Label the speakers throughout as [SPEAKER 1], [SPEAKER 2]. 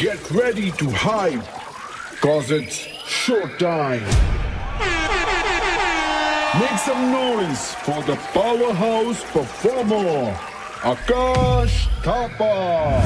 [SPEAKER 1] Get ready to hype, cause it's showtime. Make some noise for the powerhouse performer, Akash Thapa.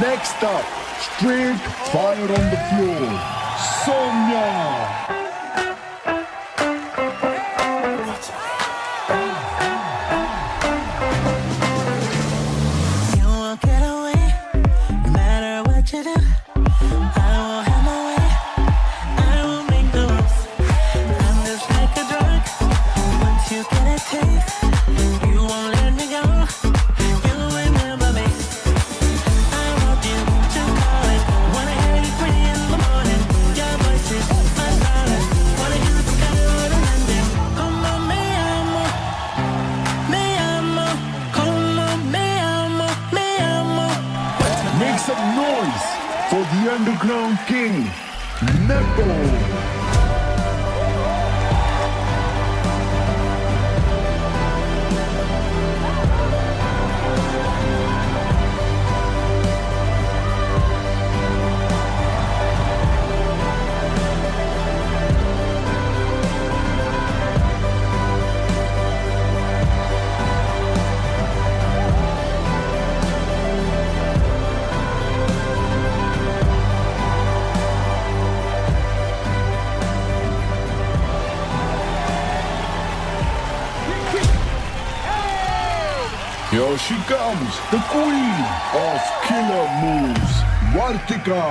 [SPEAKER 1] Next up, straight fire on the floor, Sonia.
[SPEAKER 2] You won't get away, no matter what you do. I won't have my way, I will make the rules. I'm just like a drug, once you get a taste, you won't let me go. You remember me. I want you to call it. Wanna hear you 3 in the morning. Your voice is my silence. Wanna hear the sky on an ending. Como me amo, como me amo, me amo.
[SPEAKER 1] Make some noise for the underground king, Nepo. Here she comes, the queen of killer moves, Vartika.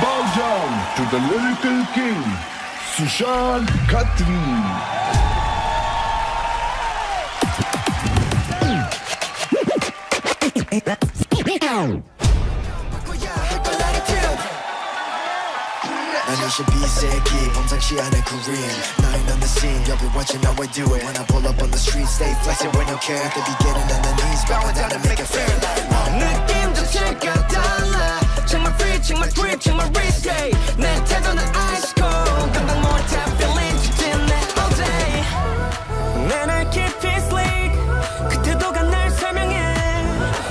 [SPEAKER 1] Bow down to the lyrical king, Sushant Khatri.
[SPEAKER 3] I should be 새끼 범상치 않은 Korean. Nine on the scene, y'all be watching how I do it. When I pull up on the street, stay flexing with no care. They be getting on their knees, bowing down to make it fair.
[SPEAKER 2] 느낌 자체가 달라. Check my free, check my drip, check my risque. 내 태도는 ice cold. 감당 못해 feeling 지친 내 all day. 내날 깊이 sleep. 그 태도가 날 설명해.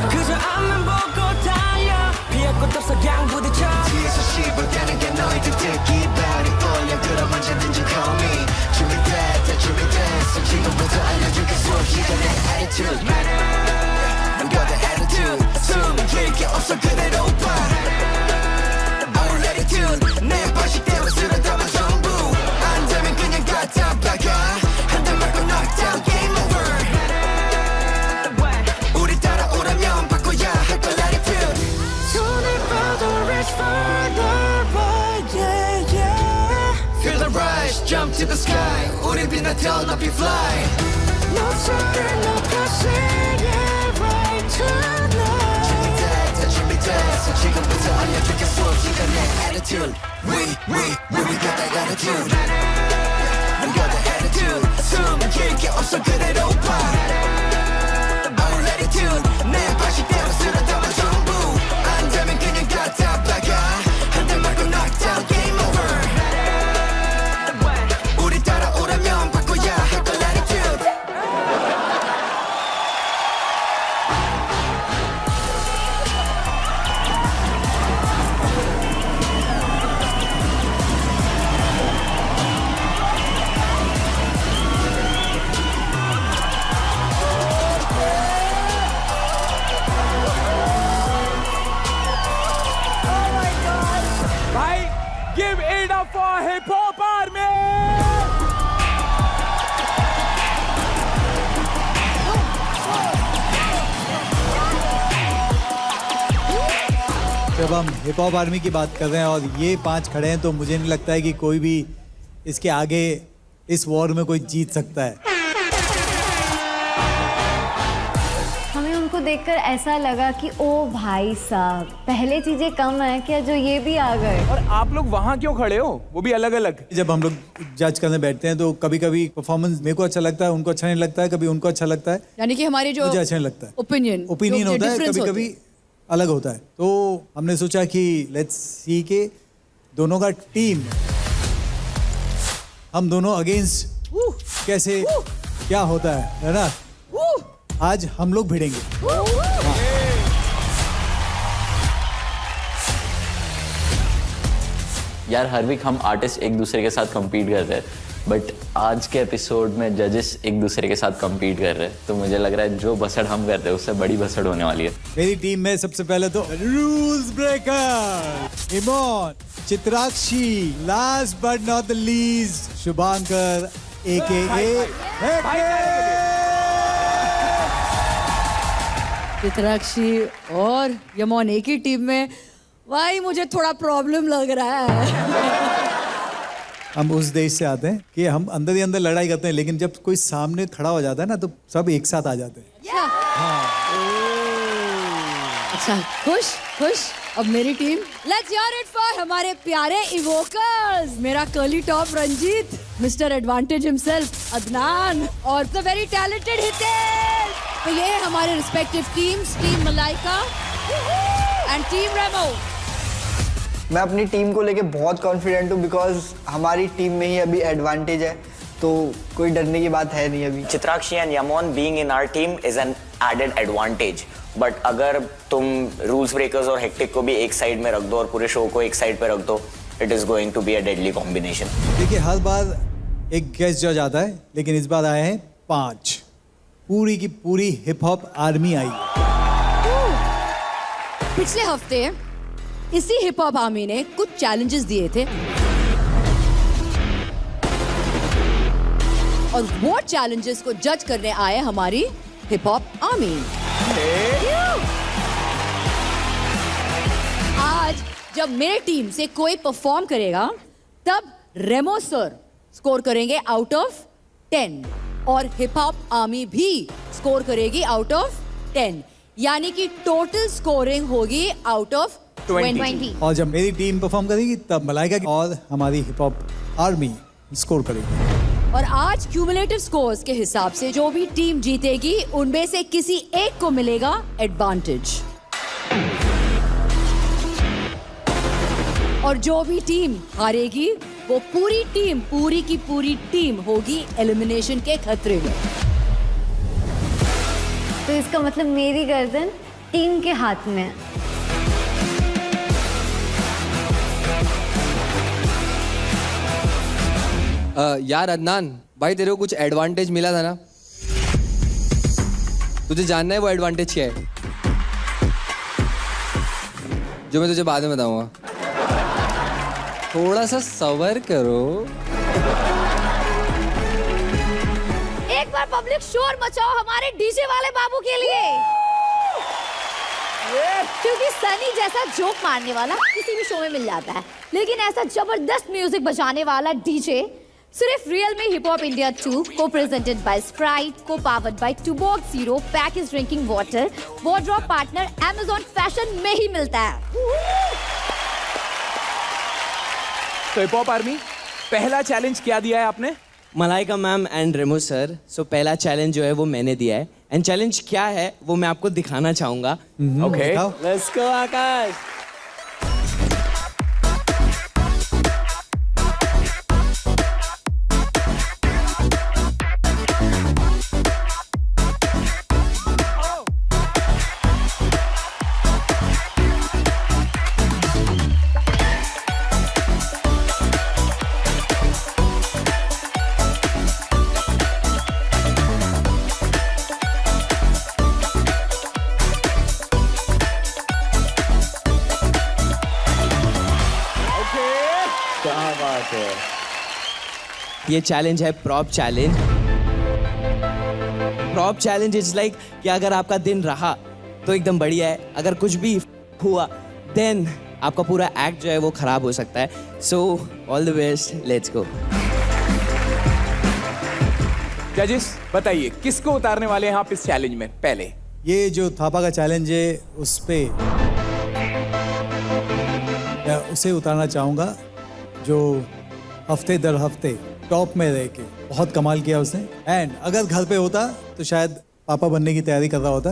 [SPEAKER 2] 그저 앞만 보고 달려. 피할 곳 없어 그냥 부딪혀.
[SPEAKER 3] 뒤에서 씹어대는 게 너희들 듣기 발이 올려 그럼 언제든지 call me. 준비됐다 준비됐어 지금부터 알려줄게 소리가 내 attitude matter. 누가 내 attitude 숨을 쉴게 없어 그대로 봐. Our attitude 내 방식 때문에 쓰러담은 전부 안돼. to the sky 우리 빛나죠 높이 fly
[SPEAKER 2] 목소리 높여서 yeah right tonight
[SPEAKER 3] 준비돼 준비됐어 지금부터 알려줄게 소리가 내 attitude we got that attitude we got that attitude 숨길 게 없어 그대로 봐 Our attitude 내 방식대로 쓰러져봐 전부 안 되면 그냥 갖다 박아 한 대 맞고 knockdown game over 우리 따라오라면 바꿔야 할 걸 attitude
[SPEAKER 4] भाई give it up for hip hop army
[SPEAKER 5] जब हम hip hop army की बात कर रहे हैं और ये 5 खड़े हैं तो मुझे नहीं लगता है कि कोई भी इसके आगे इस वॉर में कोई जीत सकता है।
[SPEAKER 6] हमें उनको देखकर ऐसा लगा कि ओ भाई साहब पहले चीजें कम है क्या जो ये भी आ गए।
[SPEAKER 4] और आप लोग वहाँ क्यों खड़े हो वो भी अलग अलग
[SPEAKER 5] जब हम लोग जज करने बैठते हैं तो कभी कभी परफॉर्मेंस मेरे को अच्छा लगता है, उनको अच्छा नहीं लगता है, कभी उनको अच्छा लगता है,
[SPEAKER 7] यानी कि हमारे जो
[SPEAKER 5] मुझे अच्छा नहीं लगता है।
[SPEAKER 7] ओपिनियन
[SPEAKER 5] होता है, कभी कभी अलग होता है। तो हमने सोचा कि लेट्स सी के दोनों का टीम हम दोनों अगेंस्ट कैसे क्या होता है ना। आज हम लोग भिड़ेंगे।
[SPEAKER 8] यार हर वीक हम आर्टिस्ट एक दूसरे के साथ compete करते हैं बट आज के एपिसोड में जजेस एक दूसरे के साथ compete कर रहे हैं तो मुझे लग रहा है जो बसड़ हम करते हैं उससे बड़ी बसड़ होने वाली है।
[SPEAKER 5] मेरी टीम में सबसे पहले तो rules breaker Imon, Chitrakshi, last but not the least Shubhankar AKA
[SPEAKER 7] Chitrakshi और यमोन एक ही टीम में। भाई मुझे थोड़ा प्रॉब्लम लग रहा है।
[SPEAKER 5] हम उस देश से आते हैं कि हम अंदर ही अंदर लड़ाई करते हैं लेकिन जब कोई सामने खड़ा हो जाता है ना तो सब एक साथ आ जाते हैं।
[SPEAKER 7] अच्छा खुश खुश। अब मेरी team let's hear it for हमारे प्यारे इवोकर्स। मेरा curly top Ranjit, mister advantage himself Adnan और द वेरी टैलेंटेड हितेश। तो ये है हमारे respective teams, team Malaika and team Remo.
[SPEAKER 9] मैं अपनी टीम को लेके बहुत कॉन्फिडेंट हूँ बिकॉज हमारी टीम में ही अभी एडवांटेज है तो कोई डरने की बात है नहीं अभी।
[SPEAKER 10] Chitrakshi and Yamon being in our team is an added advantage but अगर तुम रूल्स ब्रेकर्स और हेक्टिक को भी एक साइड में रख दो और पूरे शो को एक साइड पे रख दो it is going to be a deadly combination.
[SPEAKER 5] देखिए हर बार एक गेस्ट जज आता है लेकिन इस बार आए हैं 5। पूरी की पूरी हिप हॉप आर्मी आई।
[SPEAKER 7] पिछले हफ्ते इसी हिप हॉप आर्मी ने कुछ चैलेंजेस दिए थे और वो चैलेंजेस को जज करने आए हमारी हिप हॉप आर्मी। आज जब मेरे टीम से कोई परफॉर्म करेगा तब रेमो सर स्कोर करेंगे आउट ऑफ 10 और हिप हॉप आर्मी भी स्कोर करेगी आउट ऑफ 10 यानी कि टोटल स्कोरिंग होगी आउट ऑफ 20।
[SPEAKER 5] और जब मेरी टीम परफॉर्म करेगी तब मलाइका और हमारी हिप हॉप आर्मी स्कोर करेगी।
[SPEAKER 7] और आज क्यूमुलेटिव स्कोर्स के हिसाब से जो भी टीम जीतेगी उनमें से किसी एक को मिलेगा एडवांटेज और जो भी टीम हारेगी वो पूरी की पूरी टीम होगी एलिमिनेशन के खतरे में।
[SPEAKER 6] तो इसका मतलब मेरी गर्दन टीम के हाथ में है।
[SPEAKER 11] यार अदनान भाई तेरे को कुछ एडवांटेज मिला था ना, तुझे जानना है वो एडवांटेज क्या है जो मैं तुझे बाद में बताऊंगा। थोड़ा सा सबर करो।
[SPEAKER 7] एक बार पब्लिक शोर मचाओ हमारे डीजे वाले बाबू के लिए क्योंकि सनी जैसा जोक मारने वाला किसी भी शो में मिल जाता है लेकिन ऐसा जबरदस्त म्यूजिक बजाने वाला डीजे सिर्फ Realme Hip Hop India 2, co-presented by Sprite, co-powered by Tuborg Zero, packaged drinking water, wardrobe partner Amazon Fashion में ही मिलता है।
[SPEAKER 4] तो हिप हॉप आर्मी, पहला चैलेंज क्या दिया है आपने?
[SPEAKER 11] Malaika ma'am and Remo sir, so पहला चैलेंज जो है वो मैंने दिया है एंड चैलेंज क्या है वो मैं आपको दिखाना चाहूंगा।
[SPEAKER 4] ओके,
[SPEAKER 11] लेट्स गो आकाश। ये चैलेंज है prop challenge. Prop challenge is like कि अगर आपका दिन रहा तो एकदम बढ़िया है, अगर कुछ भी हुआ देन आपका पूरा एक्ट जो है वो खराब हो सकता है। So all the best, let's go.
[SPEAKER 4] जजेस बताइए किसको उतारने वाले हैं आप इस चैलेंज में? पहले
[SPEAKER 5] ये जो थापा का चैलेंज है उस पे मैं उसे उतारना चाहूँगा जो हफ्ते दर हफ्ते टॉप में रह के बहुत कमाल किया उसने। एंड अगर घर पे होता तो शायद पापा बनने की तैयारी कर रहा होता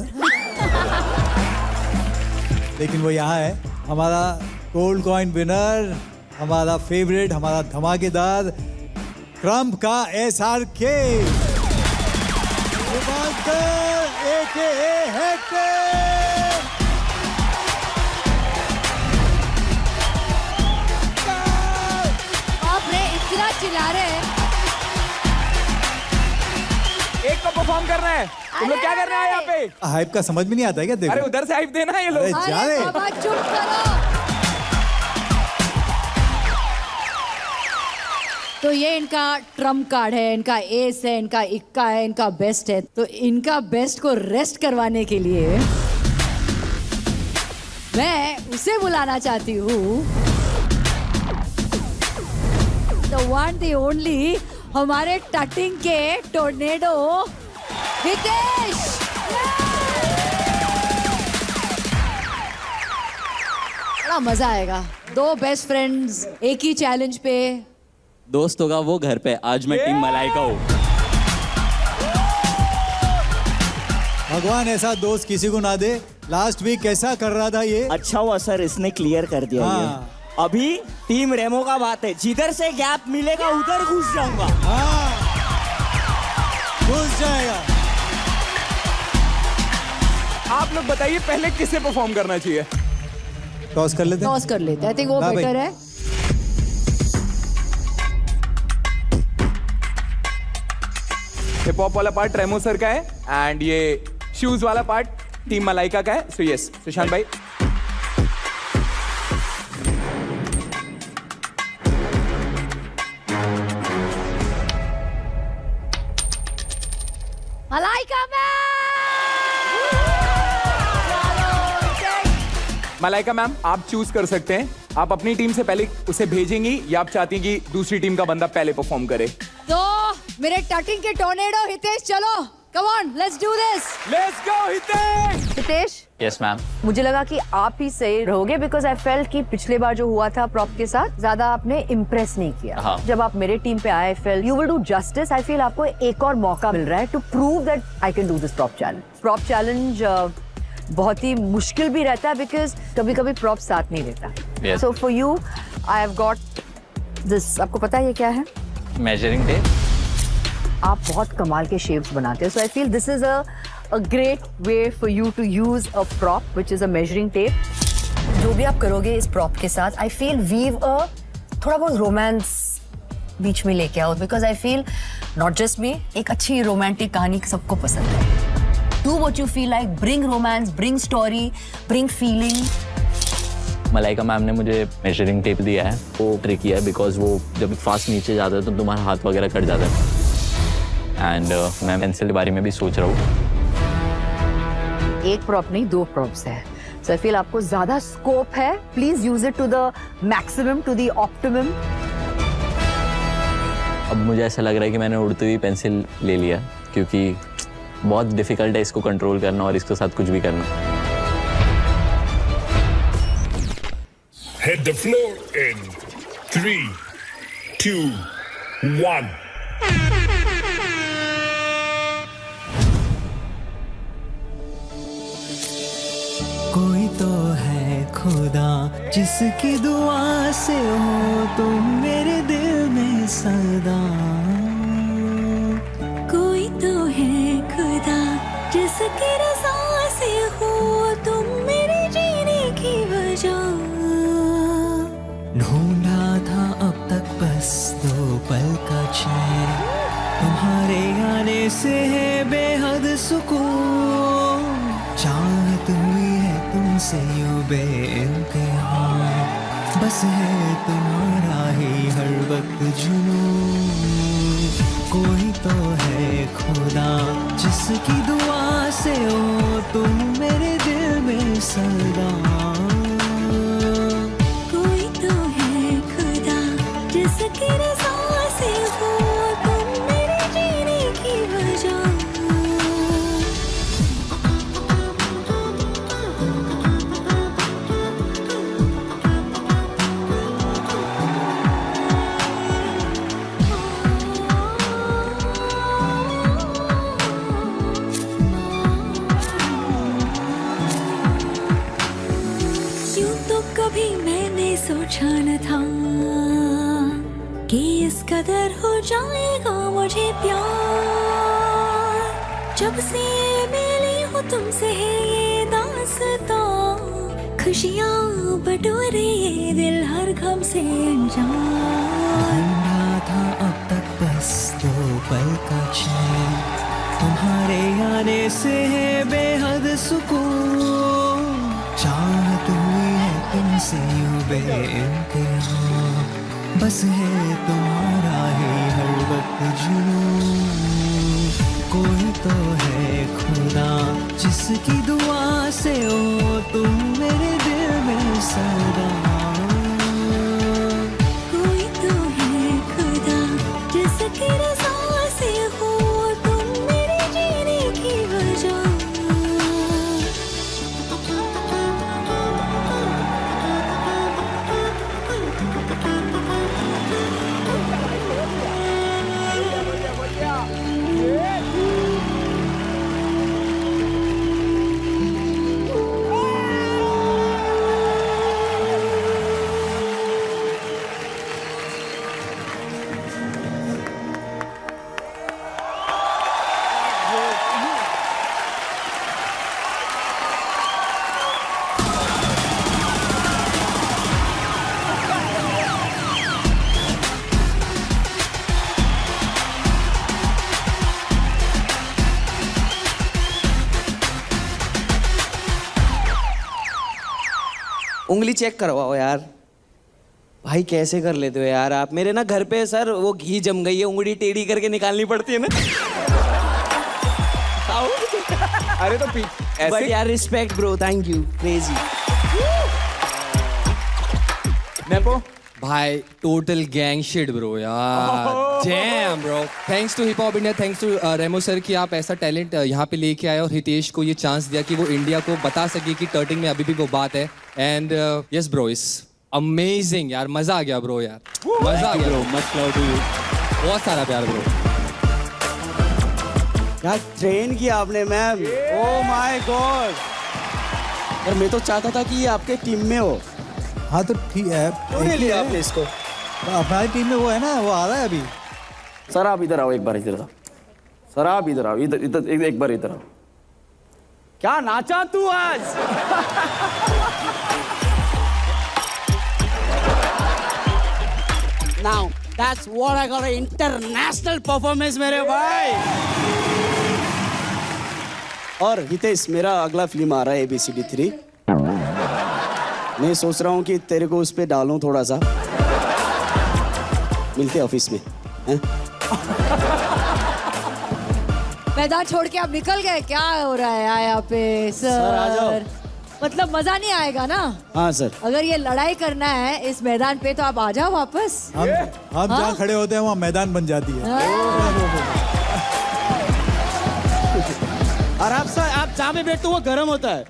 [SPEAKER 5] लेकिन वो यहाँ है। हमारा गोल्ड कॉइन विनर, हमारा फेवरेट, हमारा धमाकेदार क्रम्प का SRK AKA हेक्टर।
[SPEAKER 7] आपने इतना चिल्ला रहे हैं।
[SPEAKER 4] एक को परफॉर्म कर रहा है, तुम लोग क्या कर रहे हैं यहाँ पे?
[SPEAKER 5] हाइप का समझ में नहीं आता है क्या? देखो
[SPEAKER 4] अरे उधर से हाइप देना है ये लोग।
[SPEAKER 5] अरे जा रहे।
[SPEAKER 7] बाबा चुप करो। तो ये इनका ट्रम्प कार्ड है, इनका एस है, इनका इक्का है, इनका बेस्ट है। तो इनका बेस्ट को रेस्ट करवाने के लिए मैं उसे बुलाना चाहती हूँ, the one the only, हमारे टटिंग के टोर्नेडो हितेश। बड़ा मजा आएगा। दो बेस्ट फ्रेंड्स एक ही चैलेंज पे।
[SPEAKER 8] दोस्त होगा वो घर पे, आज मैं टीम मलाइका हूँ।
[SPEAKER 5] भगवान ऐसा दोस्त किसी को ना दे। लास्ट वीक कैसा कर रहा था ये?
[SPEAKER 12] अच्छा हुआ सर इसने क्लियर कर दिया ये। अभी टीम रेमो का बात है, जिधर से गैप मिलेगा उधर घुस जाऊंगा।
[SPEAKER 5] हाँ, घुस जाएगा।
[SPEAKER 4] आप लोग बताइए पहले किसे परफॉर्म करना चाहिए?
[SPEAKER 5] टॉस कर लेते हैं।
[SPEAKER 7] टॉस कर लेते हैं, आई थिंक वो बेटर है।
[SPEAKER 4] हिप हॉप वाला पार्ट रेमो सर का है एंड ये शूज वाला पार्ट टीम मलाइका का है। सो यस, सुशांत भाई।
[SPEAKER 7] मलाइका
[SPEAKER 4] मलाइका मैम, आप चूज कर सकते हैं, आप अपनी टीम से पहले उसे भेजेंगी या आप चाहती हैं कि दूसरी टीम का बंदा पहले परफॉर्म करे?
[SPEAKER 7] तो मेरे टटिंग के टोर्नेडो हितेश, चलो come on, let's do this.
[SPEAKER 4] Let's go Hitesh.
[SPEAKER 6] Hitesh,
[SPEAKER 8] yes ma'am.
[SPEAKER 6] मुझे लगा कि आप ही सही रहोगे बिकॉज आई फेल्ट कि पिछले बार जो हुआ था प्रॉप के साथ ज्यादा आपने इम्प्रेस नहीं किया।
[SPEAKER 8] हाँ।
[SPEAKER 6] जब आप मेरे टीम पे आए, feel you will do justice. I feel आपको एक और मौका मिल रहा है to prove that I can do this prop challenge. Prop challenge बहुत ही मुश्किल भी रहता है बिकॉज कभी कभी प्रॉप साथ नहीं देता। So for you I have got this. आपको पता है ये क्या है?
[SPEAKER 8] Measuring tape.
[SPEAKER 6] आप बहुत कमाल के शेप्स बनाते हैं, so I feel this is a great way for you to use a prop which is a measuring tape. जो भी आप करोगे इस प्रॉप के साथ, आई फील वीव अ थोड़ा बहुत रोमांस बीच में लेके आओ because I feel not just me, एक अच्छी रोमांटिक कहानी सबको पसंद है। Do what you feel like, bring romance, bring story, bring feeling.
[SPEAKER 8] Malaika ma'am ने मुझे मेजरिंग टेप दिया है, वो ट्रिकी है बिकॉज वो जब फास्ट नीचे जाता है तो तुम्हारा हाथ वगैरह कट जाता है। एंड मैं पेंसिल के बारे में भी सोच रहा हूँ।
[SPEAKER 6] एक प्रॉप नहीं, दो प्रॉप्स है। सो आई फील आपको ज्यादा स्कोप है। Please use it to the maximum, to the optimum.
[SPEAKER 8] अब मुझे ऐसा लग रहा है कि मैंने उड़ती हुई पेंसिल ले लिया, क्योंकि बहुत डिफिकल्ट है इसको कंट्रोल करना और इसके साथ कुछ भी करना।
[SPEAKER 1] Hit the floor in 3, 2, 1.
[SPEAKER 2] कोई तो है खुदा जिसकी दुआ से हो तुम मेरे दिल में सदा।
[SPEAKER 7] कोई तो है खुदा जिसकी रज़ा से हो तुम मेरे जीने की वजह।
[SPEAKER 2] ढूंढा था अब तक बस 2 पल का चैन, तुम्हारे आने से है बेहद सुकून। चाहत हुई है तुमसे यूं बेइंतहा, बस है तुम्हारा ही हर वक्त जुनून। कोई तो है खुदा जिसकी दुआ से हो तुम मेरे दिल में सदा।
[SPEAKER 7] कोई तो है खुदा जिसकी रज़ा से हो तुम मेरे जीने की वजह। यूं तो कभी मैंने सोचा न था कि इस कदर हो जाएगा मुझे प्यार। जब से मिली हूँ तुमसे है ये दास्तां, खुशियाँ बटोरे ये दिल हर गम से अनजान।
[SPEAKER 2] ढूंढा था अब तक बस 2 पल का चैन, तुम्हारे आने से है बेहद सुकून। चाहत हुई है तुमसे यूं बेइंतहा, बस है तुम्हारा ही हर वक्त जुनून। कोई तो है खुदा जिसकी दुआ से हो तुम मेरे दिल में सदा।
[SPEAKER 7] कोई तो है खुदा जिसकी रज़ा से हो तुम मेरे जीने की वजह।
[SPEAKER 11] उंगली चेक करवाओ यार। भाई कैसे कर लेते हो यार आप। मेरे ना घर पे सर वो घी जम गई है, उंगली टेढ़ी करके निकालनी पड़ती है ना।
[SPEAKER 4] अरे तो
[SPEAKER 11] बट
[SPEAKER 4] ऐसे
[SPEAKER 11] यार respect bro, thank you, crazy.
[SPEAKER 4] Nepo
[SPEAKER 13] भाई टोटल गैंग शिट ब्रो यार। Damn bro, thanks to hip hop India, thanks to Remo sir कि आप ऐसा टैलेंट यहाँ पे लेके आए और हितेश को ये चांस दिया कि वो इंडिया को बता सके कि टर्टिंग में अभी भी वो बात है। And yes bro, is amazing यार, मजा आ गया ब्रो यार, मजा आ गया bro. Much love to you, बहुत सारा प्यार ब्रो।
[SPEAKER 12] यार ट्रेन किया आपने मैम, ओ माय गॉड। और मैं तो चाहता था कि ये आपके टीम में हो।
[SPEAKER 5] हाँ तो ठीक है,
[SPEAKER 12] क्यों नहीं लिया आपने इसको?
[SPEAKER 5] हमारी टीम में वो है ना, वो आ रहा है अभी।
[SPEAKER 14] सर आप इधर आओ, एक बार इधर आओ। सर आप इधर आओ, इधर इधर एक बार इधर आओ।
[SPEAKER 12] क्या नाचा तू आज? Now that's what I got an international performance मेरे भाई। और हितेश, मेरा अगला फिल्म आ रहा है ABCD 3। मैं सोच रहा हूँ कि तेरे को उस पे डालूं थोड़ा सा। मिलते हैं ऑफिस में, हैं?
[SPEAKER 7] मैदान छोड़ के आप निकल गए, क्या हो रहा है यहाँ पे
[SPEAKER 12] सर आ जाओ।
[SPEAKER 7] मतलब मजा नहीं आएगा ना?
[SPEAKER 12] हाँ सर।
[SPEAKER 7] अगर ये लड़ाई करना है इस मैदान पे तो आप आ जाओ वापस।
[SPEAKER 5] हम जहाँ खड़े होते हैं वहाँ मैदान बन जाती है।
[SPEAKER 12] और आप जहाँ पे बैठते हो वो गर्म होता है।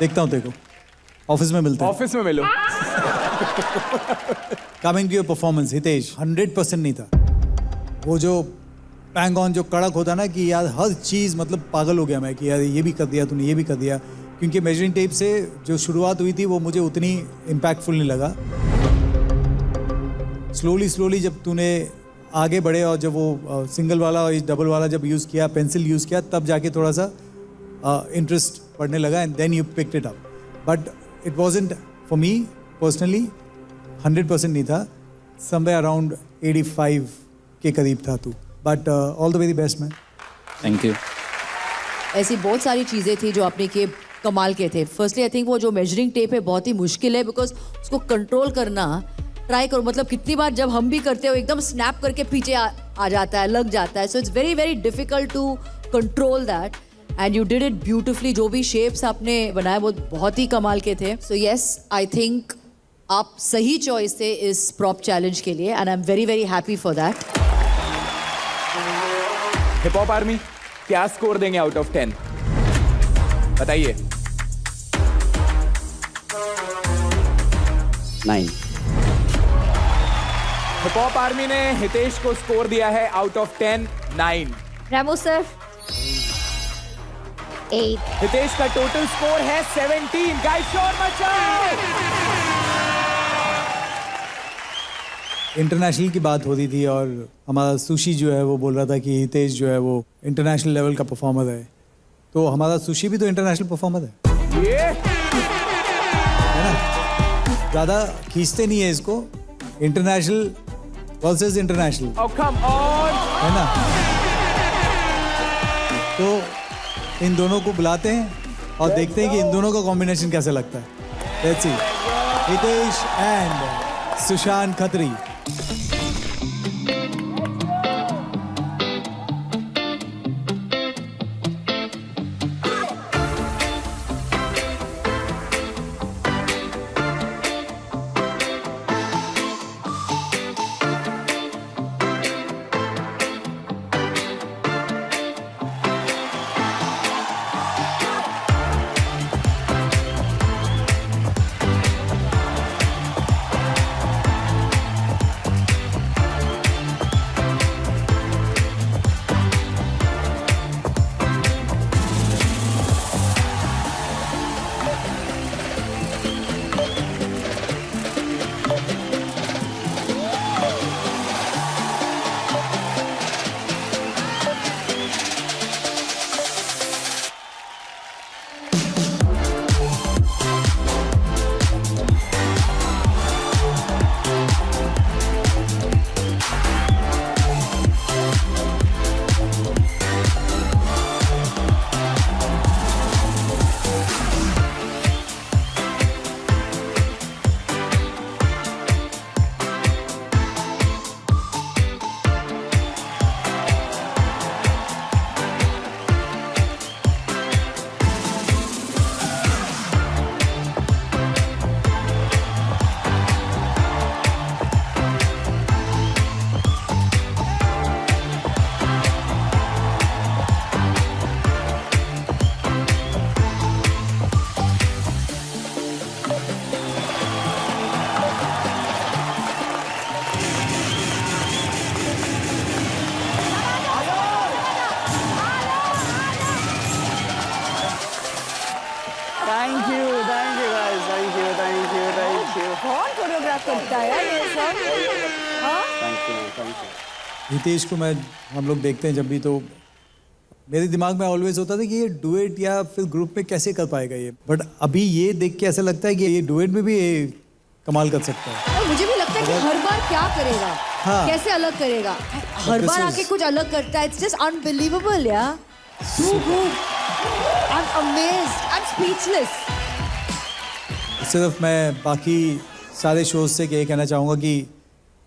[SPEAKER 5] देखता हूँ देखो, ऑफिस में मिलते हैं।
[SPEAKER 4] ऑफिस में मिलो।
[SPEAKER 5] Coming to your performance Hitesh, 100% नहीं था वो जो पैंग ऑन, जो कड़क होता ना कि यार हर चीज़, मतलब पागल हो गया मैं कि यार ये भी कर दिया तूने, ये भी कर दिया। क्योंकि मेजरिंग टेप से जो शुरुआत हुई थी वो मुझे उतनी इम्पैक्टफुल नहीं लगा। स्लोली जब तूने आगे बढ़े और जब वो सिंगल वाला और डबल वाला जब यूज़ किया, पेंसिल यूज़ किया, तब जाके थोड़ा सा इंटरेस्ट पड़ने लगा and then you picked it up. But it wasn't for me personally 100% नहीं था, समवेयर अराउंड 85 के करीब था तू। But all the very best man.
[SPEAKER 14] Thank you.
[SPEAKER 7] ऐसी बहुत सारी चीजें थी जो आपने किए, कमाल के थे। फर्स्टली आई थिंक वो जो मेजरिंग टेप है बहुत ही मुश्किल है, बिकॉज उसको कंट्रोल करना, ट्राई करो, मतलब कितनी बार जब हम भी करते हो एकदम स्नैप करके पीछे आ जाता है, लग जाता है। So it's very very difficult to control that and you did it beautifully. जो भी शेप्स आपने बनाए वो बहुत ही कमाल के थे। सो यस, आई थिंक आप सही चॉइस थे इस प्रॉप चैलेंज के लिए and I am very very happy for that.
[SPEAKER 4] Hip hop army क्या स्कोर देंगे आउट ऑफ 10? बताइए।
[SPEAKER 12] 9।
[SPEAKER 4] हिप हॉप आर्मी ने हितेश को स्कोर दिया है out of 10 9।
[SPEAKER 6] Remo sir 8।
[SPEAKER 4] Hitesh का टोटल स्कोर है 17। गाइस शोर मचाओ।
[SPEAKER 5] इंटरनेशनल की बात हो रही थी और हमारा सुशी जो है वो बोल रहा था कि हितेश जो है वो इंटरनेशनल लेवल का परफॉर्मर है, तो हमारा सुशी भी तो इंटरनेशनल परफॉर्मर है ना? ज़्यादा खींचते नहीं है इसको, इंटरनेशनल वर्सेस इंटरनेशनल है ना? तो इन दोनों को बुलाते हैं और देखते हैं कि इन दोनों का कॉम्बिनेशन कैसा लगता है। Let's see, Hitesh and Sushant Khatri.
[SPEAKER 7] करता है ये सब। हाँ?
[SPEAKER 5] हितेश को हम लोग देखते हैं जब भी, तो मेरे दिमाग में ऑलवेज होता था कि ये डुएट या फिर ग्रुप में कैसे कर पाएगा ये, बट अभी ये देख के ऐसा लगता है कि ये डुएट में भी ये कमाल कर सकता है।
[SPEAKER 7] और मुझे भी लगता है कि हर बार क्या करेगा,
[SPEAKER 5] हाँ।
[SPEAKER 7] कैसे अलग करेगा, हर बार आके कुछ अलग करता है। इट्स जस्ट अनबिलीवेबल यार, so good, I am amazed, I am speechless.
[SPEAKER 5] सिर्फ मैं बाकी सारे शोज से ये कहना चाहूँगा कि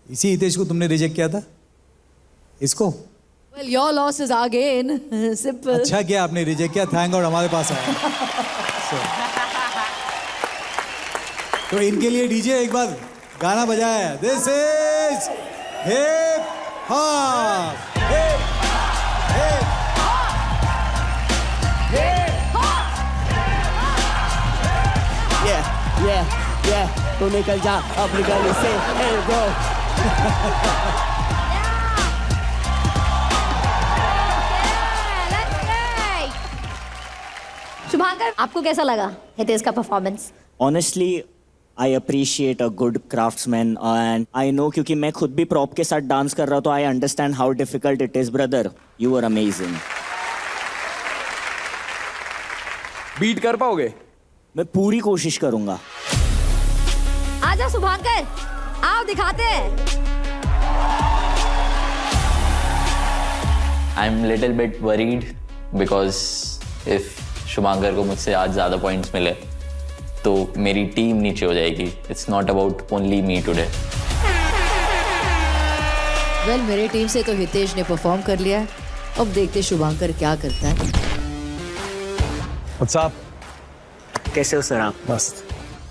[SPEAKER 5] इसी हितेश को तुमने रिजेक्ट किया था, इसको
[SPEAKER 7] Well, your loss is our gain. Simple.
[SPEAKER 5] अच्छा किया आपने रिजेक्ट किया, थैंक गॉड हमारे पास आया। तो इनके लिए डीजे एक बार गाना बजाया है। This is hip hop, hip
[SPEAKER 11] Yeah, तो निकल जा अपनी गली से, hey bro.
[SPEAKER 6] शुभांकर, आपको कैसा लगा हितेश का performance?
[SPEAKER 10] Honestly I appreciate a good craftsman and I know, क्योंकि मैं खुद भी प्रॉप के साथ डांस कर रहा हूँ, तो I understand how difficult it is. Brother, you are amazing.
[SPEAKER 4] Beat कर पाओगे?
[SPEAKER 10] मैं पूरी कोशिश करूंगा।
[SPEAKER 6] आजा शुभांकर, आओ दिखाते हैं।
[SPEAKER 8] I am little bit worried because if Shubhankar को मुझसे आज ज़्यादा पॉइंट्स मिले तो मेरी टीम नीचे हो जाएगी। It's not about only me today.
[SPEAKER 7] Well, मेरी टीम से तो हितेश ने परफॉर्म कर लिया है, अब देखते शुभांकर क्या करता है।
[SPEAKER 5] What's up?
[SPEAKER 10] कैसे हो सर आप?
[SPEAKER 5] मस्त।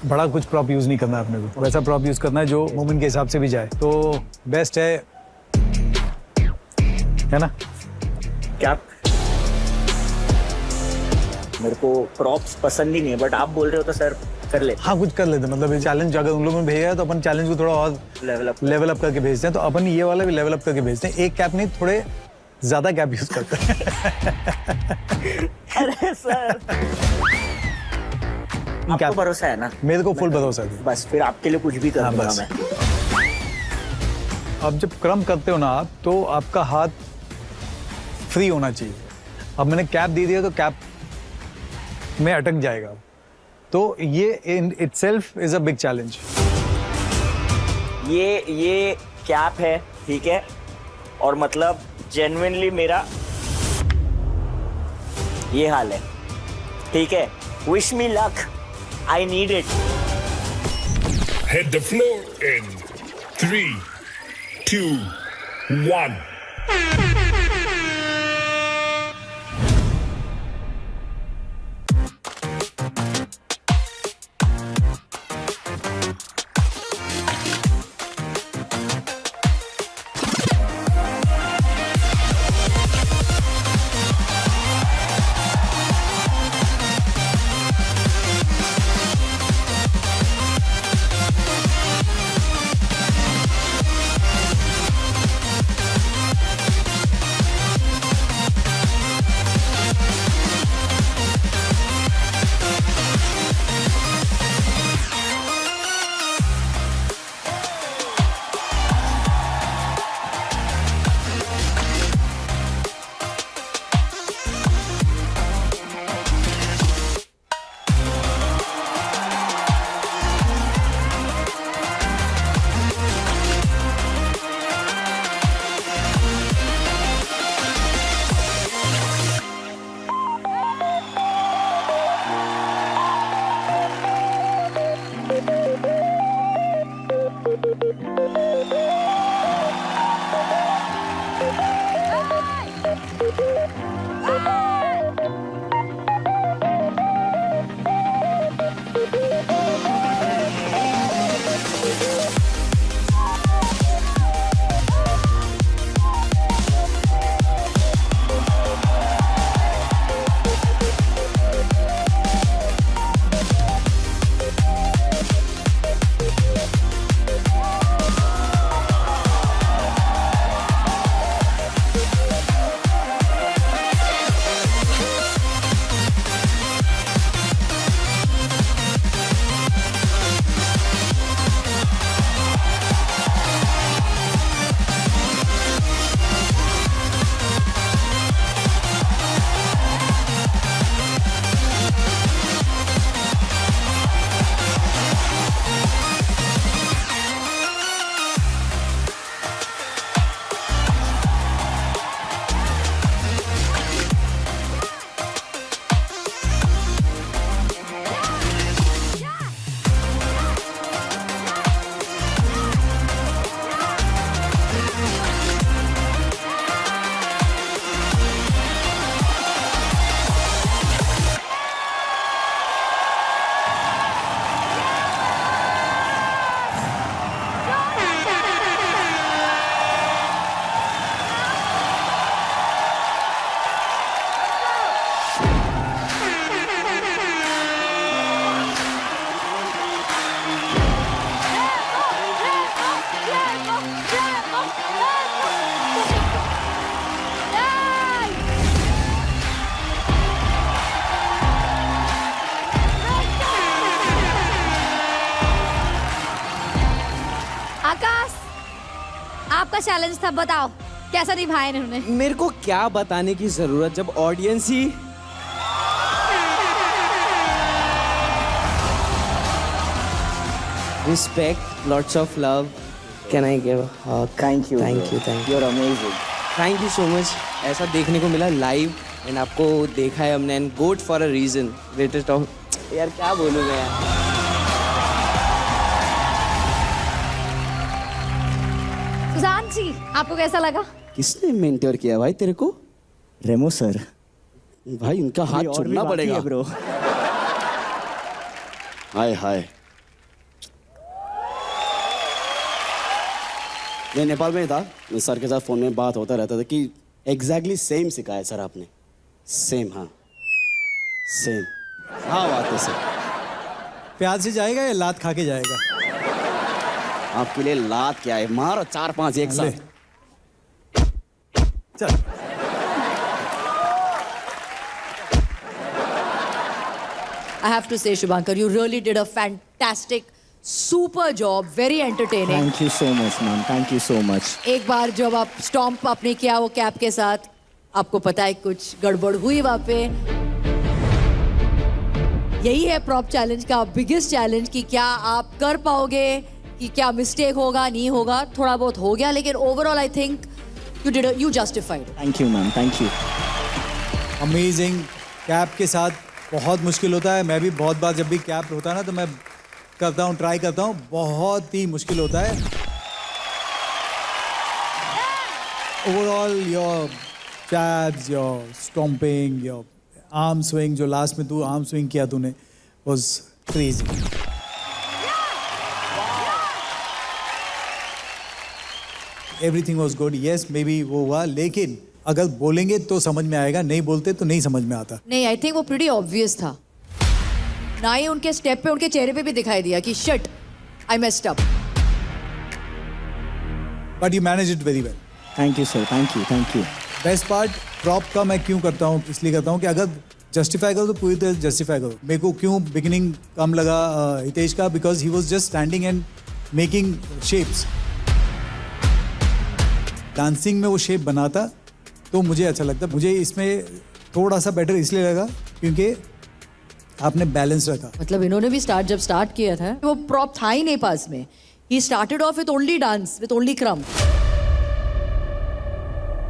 [SPEAKER 5] बड़ा कुछ प्रॉप यूज नहीं करना है अपने को, वैसा प्रॉप यूज करना है जो मोमेंट के हिसाब से भी जाए, तो बेस्ट है ना?
[SPEAKER 10] क्या? मेरे को प्रॉप्स पसंद ही नहीं है, बट आप बोल रहे हो तो सर कर ले।
[SPEAKER 5] हाँ, कुछ कर लेते, मतलब चैलेंज अगर उन लोगों ने भेजा है तो अपन चैलेंज को थोड़ा और लेवल अप करके भेजते हैं, तो अपन ये वाला भी लेवल अप करके भेजते हैं। एक कैप नहीं, थोड़े ज्यादा कैप यूज करते हैं।
[SPEAKER 10] अरे सर, आपको भरोसा है ना?
[SPEAKER 5] मेरे को फुल भरोसा है।
[SPEAKER 10] बस फिर आपके लिए कुछ भी कर दूंगा मैं।
[SPEAKER 5] अब जब क्रम करते हो ना आप, तो आपका हाथ फ्री होना चाहिए। अब मैंने कैप दे दिया तो कैप में अटक जाएगा, तो ये in itself is a big challenge.
[SPEAKER 10] ये कैप है, ठीक है, और मतलब जेन्युइनली मेरा ये हाल है, ठीक है। Wish me luck, I need it.
[SPEAKER 1] Hit the floor in 3, 2, 1.
[SPEAKER 7] आपका चैलेंज था, बताओ कैसा निभाया इन्होंने?
[SPEAKER 11] मेरे को क्या बताने की जरूरत जब audience he respect, lots of love. Can I give a
[SPEAKER 9] thank you.
[SPEAKER 11] Thank you.
[SPEAKER 9] You're amazing.
[SPEAKER 11] Thank you so much. ऐसा देखने को मिला लाइव एंड आपको देखा है हमने and goat for a reason. Greatest of. यार क्या बोलूँ मैं यार.
[SPEAKER 7] सुजान जी, आपको कैसा लगा?
[SPEAKER 12] किसने मेंटर किया भाई तेरे को?
[SPEAKER 9] रेमो सर.
[SPEAKER 12] भाई उनका हाथ छोड़ना पड़ेगा
[SPEAKER 9] ब्रो.
[SPEAKER 12] हाय हाय. मैं नेपाल में था, मैं सर के साथ फ़ोन में बात होता रहता था कि एग्जैक्टली सेम सिखाया सर आपने. सेम. हाँ सेम. हाँ बात है सर.
[SPEAKER 5] प्यार से जाएगा या लात खा के जाएगा?
[SPEAKER 12] आपके लिए लात क्या है, मारो 4-5 एक साथ.
[SPEAKER 5] चल.
[SPEAKER 7] I have to say, Shubhankar, you really did a fantastic, super job, very entertaining.
[SPEAKER 9] Thank you so much, ma'am. Thank you so much.
[SPEAKER 7] एक बार जब आप स्टॉम्प आपने किया वो कैप के साथ, आपको पता है कुछ गड़बड़ हुई वहाँ पे. यही है प्रॉप चैलेंज का बिगेस्ट चैलेंज कि क्या आप कर पाओगे, कि क्या मिस्टेक होगा नहीं होगा. थोड़ा बहुत हो गया, लेकिन overall I think you justified.
[SPEAKER 9] Thank you, ma'am. Thank you.
[SPEAKER 5] Amazing. Cap के साथ बहुत मुश्किल होता है. मैं भी बहुत बार जब भी कैप होता है ना तो मैं करता हूँ, ट्राई करता हूँ. बहुत ही मुश्किल होता है. Overall your jabs, your stomping, your arm swing, जो लास्ट में तू आर्म स्विंग किया तूने, was crazy. Everything was good. Yes may be वो हुआ, लेकिन अगर बोलेंगे तो समझ में आएगा, नहीं बोलते तो नहीं समझ में आता.
[SPEAKER 7] नहीं, आई थिंक वो प्रीटी ऑब्वियस था. ना ही उनके स्टेप पे, उनके चेहरे पे भी दिखाई दिया कि shit, I messed up.
[SPEAKER 5] But you manage it very well.
[SPEAKER 9] Thank you, sir. Thank you. Thank you.
[SPEAKER 5] Best part prop का मैं क्यों करता हूँ, इसलिए करता हूँ कि अगर जस्टिफाई करो तो पूरी तरह जस्टिफाई करो. मेरे को क्यों बिगिनिंग कम लगा हितेश का, because he was just standing and making shapes. Dancing में वो शेप बनाता तो मुझे अच्छा लगता. मुझे इसमें थोड़ा सा बेटर इसलिए लगा क्योंकि आपने बैलेंस रखा.
[SPEAKER 7] मतलब इन्होंने भी जब स्टार्ट किया था वो प्रॉप था ही नहीं पास में. He started off with only dance, with only क्रम.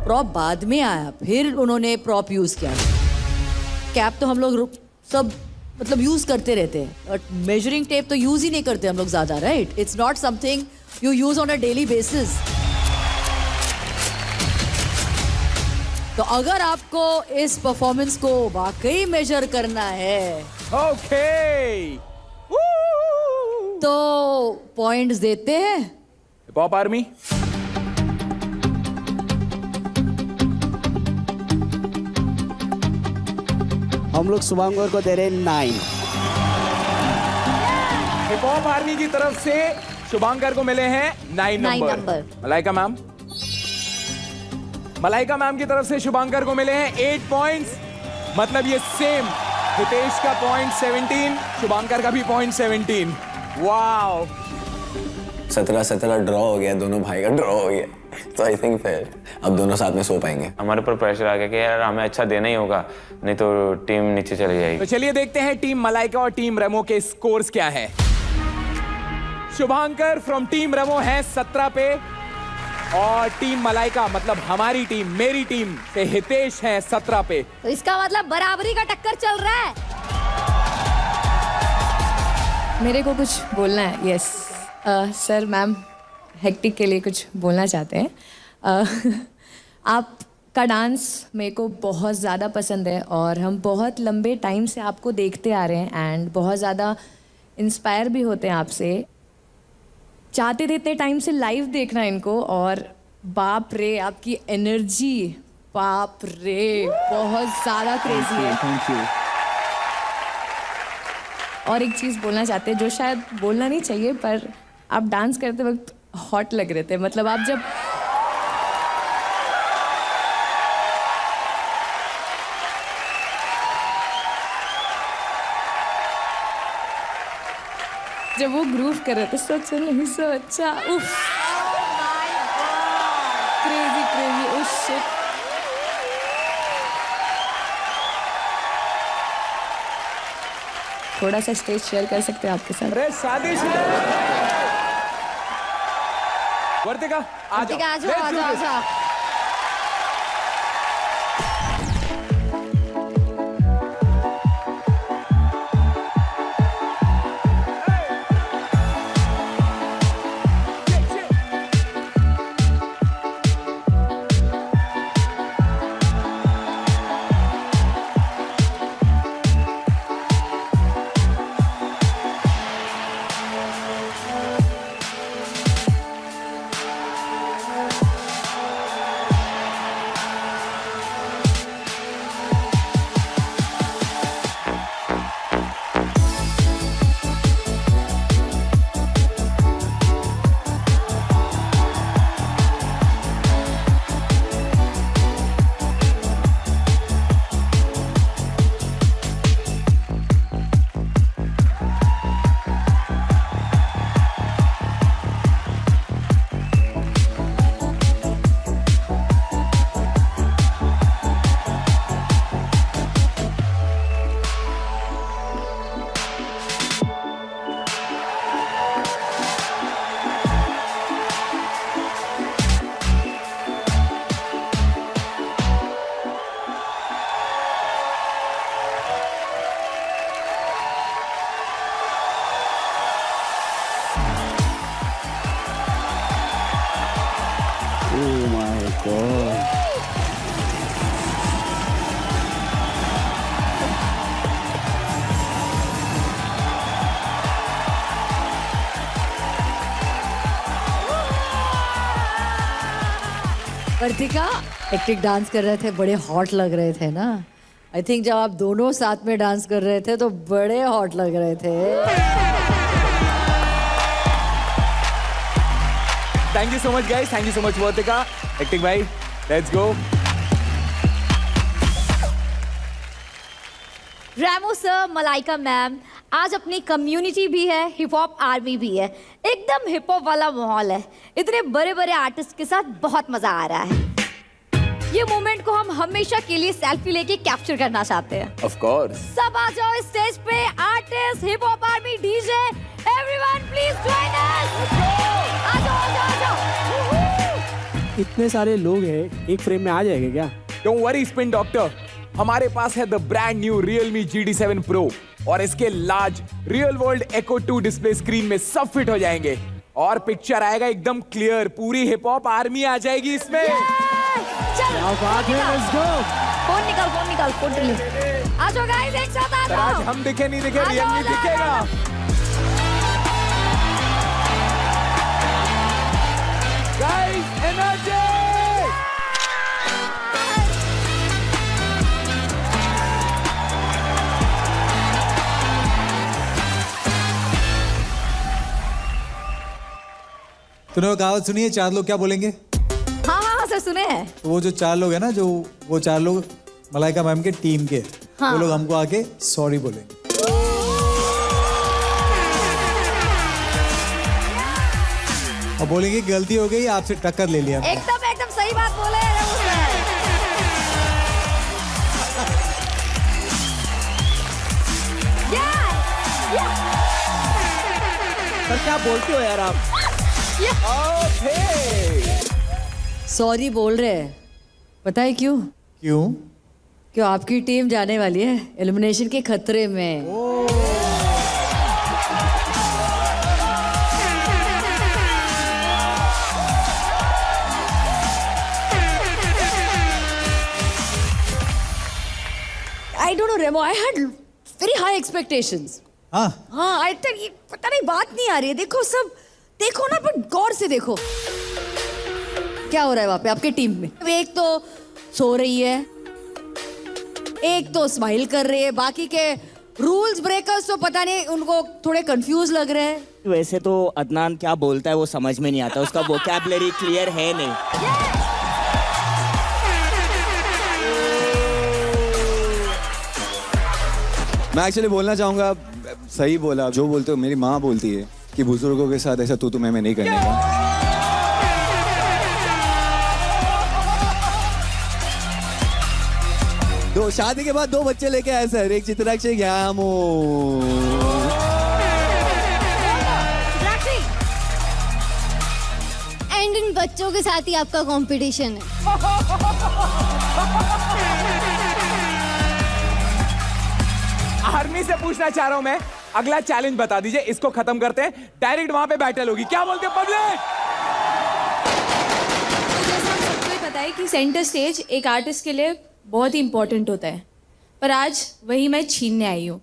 [SPEAKER 7] प्रॉप बाद में आया, फिर उन्होंने प्रॉप यूज किया. कैप तो हम लोग सब मतलब यूज करते रहते हैं, बट मेजरिंग टेप तो यूज ही नहीं करते हम लोग ज्यादा, right? It's not something you use on a daily basis. तो अगर आपको इस परफॉर्मेंस को वाकई मेजर करना है,
[SPEAKER 4] ओके,
[SPEAKER 7] तो पॉइंट्स देते हैं
[SPEAKER 4] पॉप आर्मी.
[SPEAKER 12] हम लोग शुभांकर को दे रहे 9.
[SPEAKER 4] हिप हॉप आर्मी की तरफ से शुभांकर को मिले हैं 9 number. Malaika ma'am, Malaika ma'am की तरफ से शुभांकर को मिले हैं 8 पॉइंट्स. मतलब ये सेम. हितेश का पॉइंट 17, शुभांकर का भी पॉइंट 17. वाओ.
[SPEAKER 8] 17-17 ड्रॉ हो गया, दोनों भाई का ड्रॉ हो गया. तो आई थिंक फिर अब दोनों साथ में सो पाएंगे.
[SPEAKER 15] हमारे ऊपर प्रेशर आ गया कि यार हमें अच्छा देना ही होगा, नहीं तो टीम नीचे चली जाएगी.
[SPEAKER 4] तो चलिए देखते हैं टीम मलाइका और टीम रेमो के स्कोर्स क्या है. शुभांकर फ्रॉम टीम रेमो है 17 पे, और टीम मलाइका मतलब हमारी टीम, मेरी टीम से हितेश है 17 पे.
[SPEAKER 7] तो इसका मतलब बराबरी का टक्कर चल रहा है.
[SPEAKER 16] मेरे को कुछ बोलना है. यस सर, मैम हेक्टिक के लिए कुछ बोलना चाहते हैं. आपका डांस मेरे को बहुत ज़्यादा पसंद है और हम बहुत लंबे टाइम से आपको देखते आ रहे हैं एंड बहुत ज़्यादा इंस्पायर भी होते हैं आपसे. चाहते थे इतने टाइम से लाइव देखना इनको, और बाप रे आपकी एनर्जी, बाप रे बहुत ज़्यादा क्रेजी है.
[SPEAKER 9] Thank you.
[SPEAKER 16] और एक चीज़ बोलना चाहते हैं जो शायद बोलना नहीं चाहिए, पर आप डांस करते वक्त हॉट लग रहे थे. मतलब आप जब वो ग्रूव कर रहे थे, सोचा नहीं सोचा. उफ. शिट। थोड़ा सा स्टेज शेयर कर सकते हैं आपके साथ?
[SPEAKER 4] अरे शादी वर्तिका आ जाओ,
[SPEAKER 7] आ जाओ, आ जाओ, आ जाओ।
[SPEAKER 12] Oh my God.
[SPEAKER 7] Vartika hectic dance कर रहे थे, बड़े हॉट लग रहे थे ना। आई थिंक जब आप दोनों साथ में डांस कर रहे थे तो बड़े हॉट लग रहे थे।
[SPEAKER 4] Thank you so much guys, thank you so much Vartika. Hectic भाई, let's go.
[SPEAKER 17] Remo sir, Malaika ma'am, आज अपनी कम्युनिटी भी है, हिप हॉप आर्मी भी है, एकदम हिप हॉप वाला माहौल है। इतने बड़े बड़े आर्टिस्ट के साथ बहुत मजा आ रहा है। ये मोमेंट को हम हमेशा के लिए सेल्फी लेके कैप्चर करना चाहते हैं।
[SPEAKER 4] Of course.
[SPEAKER 17] सब आ जाओ स्टेज पे, artist, hip hop army, DJ, everyone please join us. आ जाओ, आ जाओ, आ जाओ।
[SPEAKER 14] इतने सारे लोग हैं, एक फ्रेम में आ जाएंगे क्या?
[SPEAKER 4] डोंट वरी स्पिन डॉक्टर, हमारे पास है the brand new Realme GT7 Pro और इसके large real world Echo 2 display screen में सब फिट हो जाएंगे और पिक्चर आएगा एकदम क्लियर। पूरी हिप हॉप आर्मी आ जाएगी इसमें।
[SPEAKER 17] चल, फोन निकाल, फोन ले। आ जाओ गाइस, एक साथ आ जाओ।
[SPEAKER 4] आज हम दिखे नहीं दिखे, Realme दिखेगा। Guys energy.
[SPEAKER 5] तूने वो कहावत सुनी है, चार लोग क्या बोलेंगे?
[SPEAKER 17] हाँ सर, सुने हैं।
[SPEAKER 5] तो वो जो चार लोग हैं ना, जो वो चार लोग मलाइका मैम के टीम के,
[SPEAKER 17] हाँ।
[SPEAKER 5] वो लोग हमको आके सॉरी बोलेंगे। और बोलेंगे गलती हो गई, आपसे टक्कर ले लिया।
[SPEAKER 17] एकदम एकदम सही बात बोले रैमो सर।
[SPEAKER 11] सर क्या बोलते हो यार आप?
[SPEAKER 7] सॉरी बोल रहे हैं, पता है क्यों?
[SPEAKER 5] क्यों?
[SPEAKER 7] क्यों आपकी टीम जाने वाली है एलिमिनेशन के खतरे में। I don't know Remo, I had very high expectations. हाँ, I think पता नहीं बात नहीं आ रही है। देखो सब, देखो ना, पर गौर से देखो क्या हो रहा है वहाँ पे आपके टीम में। एक तो सो रही है, एक तो स्माइल कर रही है, बाकी के रूल्स ब्रेकर्स तो पता नहीं, उनको थोड़े कंफ्यूज लग रहे हैं।
[SPEAKER 11] वैसे तो अदनान क्या बोलता है वो समझ में नहीं आता, उसका वोकैबुलरी क्लियर है नहीं।
[SPEAKER 18] मैं एक्चुअली बोलना चाहूँगा, सही बोला, जो बोलते हो मेरी माँ बोलती है कि बुजुर्गों के साथ ऐसा तू मैं नहीं करने का।
[SPEAKER 11] दो शादी के बाद 2 बच्चे लेके आए सर, एक चित्राक्षी एक यामो।
[SPEAKER 19] एंड इन बच्चों के साथ ही आपका कंपटीशन है।
[SPEAKER 4] आर्मी से पूछना चाह रहा हूं मैं, अगला चैलेंज बता दीजिए, इसको खत्म करते हैं, डायरेक्ट वहां पे बैटल होगी, क्या बोलते हैं पब्लिक?
[SPEAKER 16] सबको ही पता है कि सेंटर स्टेज एक आर्टिस्ट के लिए बहुत ही इंपॉर्टेंट होता है, पर आज वही मैं छीनने आई हूँ,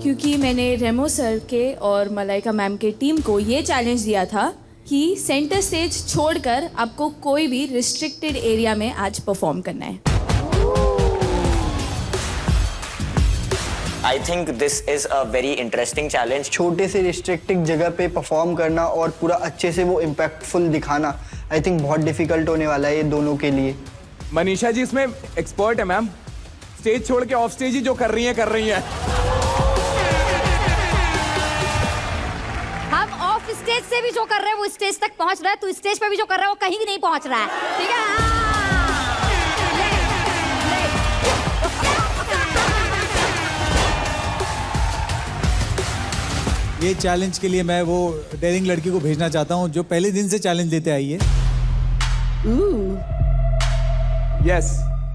[SPEAKER 16] क्योंकि मैंने रेमो सर के और मलाइका मैम के टीम को ये चैलेंज दिया था कि सेंटर स्टेज छोड़कर आपको कोई भी रिस्ट्रिक्टेड एरिया में आज परफॉर्म करना है।
[SPEAKER 10] I think this is a very interesting challenge.
[SPEAKER 9] छोटे से रिस्ट्रिक्टेड जगह पे परफॉर्म करना और पूरा अच्छे से वो इम्पैक्टफुल दिखाना, आई थिंक बहुत डिफिकल्ट होने वाला है ये दोनों के लिए।
[SPEAKER 4] मनीषा जी इसमें एक्सपर्ट है मैम, स्टेज छोड़ के ऑफ स्टेज ही जो कर रही है।
[SPEAKER 17] हम ऑफ स्टेज से भी जो कर रहे हैं वो स्टेज तक पहुंच रहा है, तो स्टेज पे भी जो कर रहा है वो कहीं भी नहीं पहुंच रहा है, ठीक है?
[SPEAKER 5] ये चैलेंज के लिए मैं वो डेयरिंग लड़की को भेजना चाहता हूँ जो पहले दिन से चैलेंज लेते आई है।
[SPEAKER 4] यस।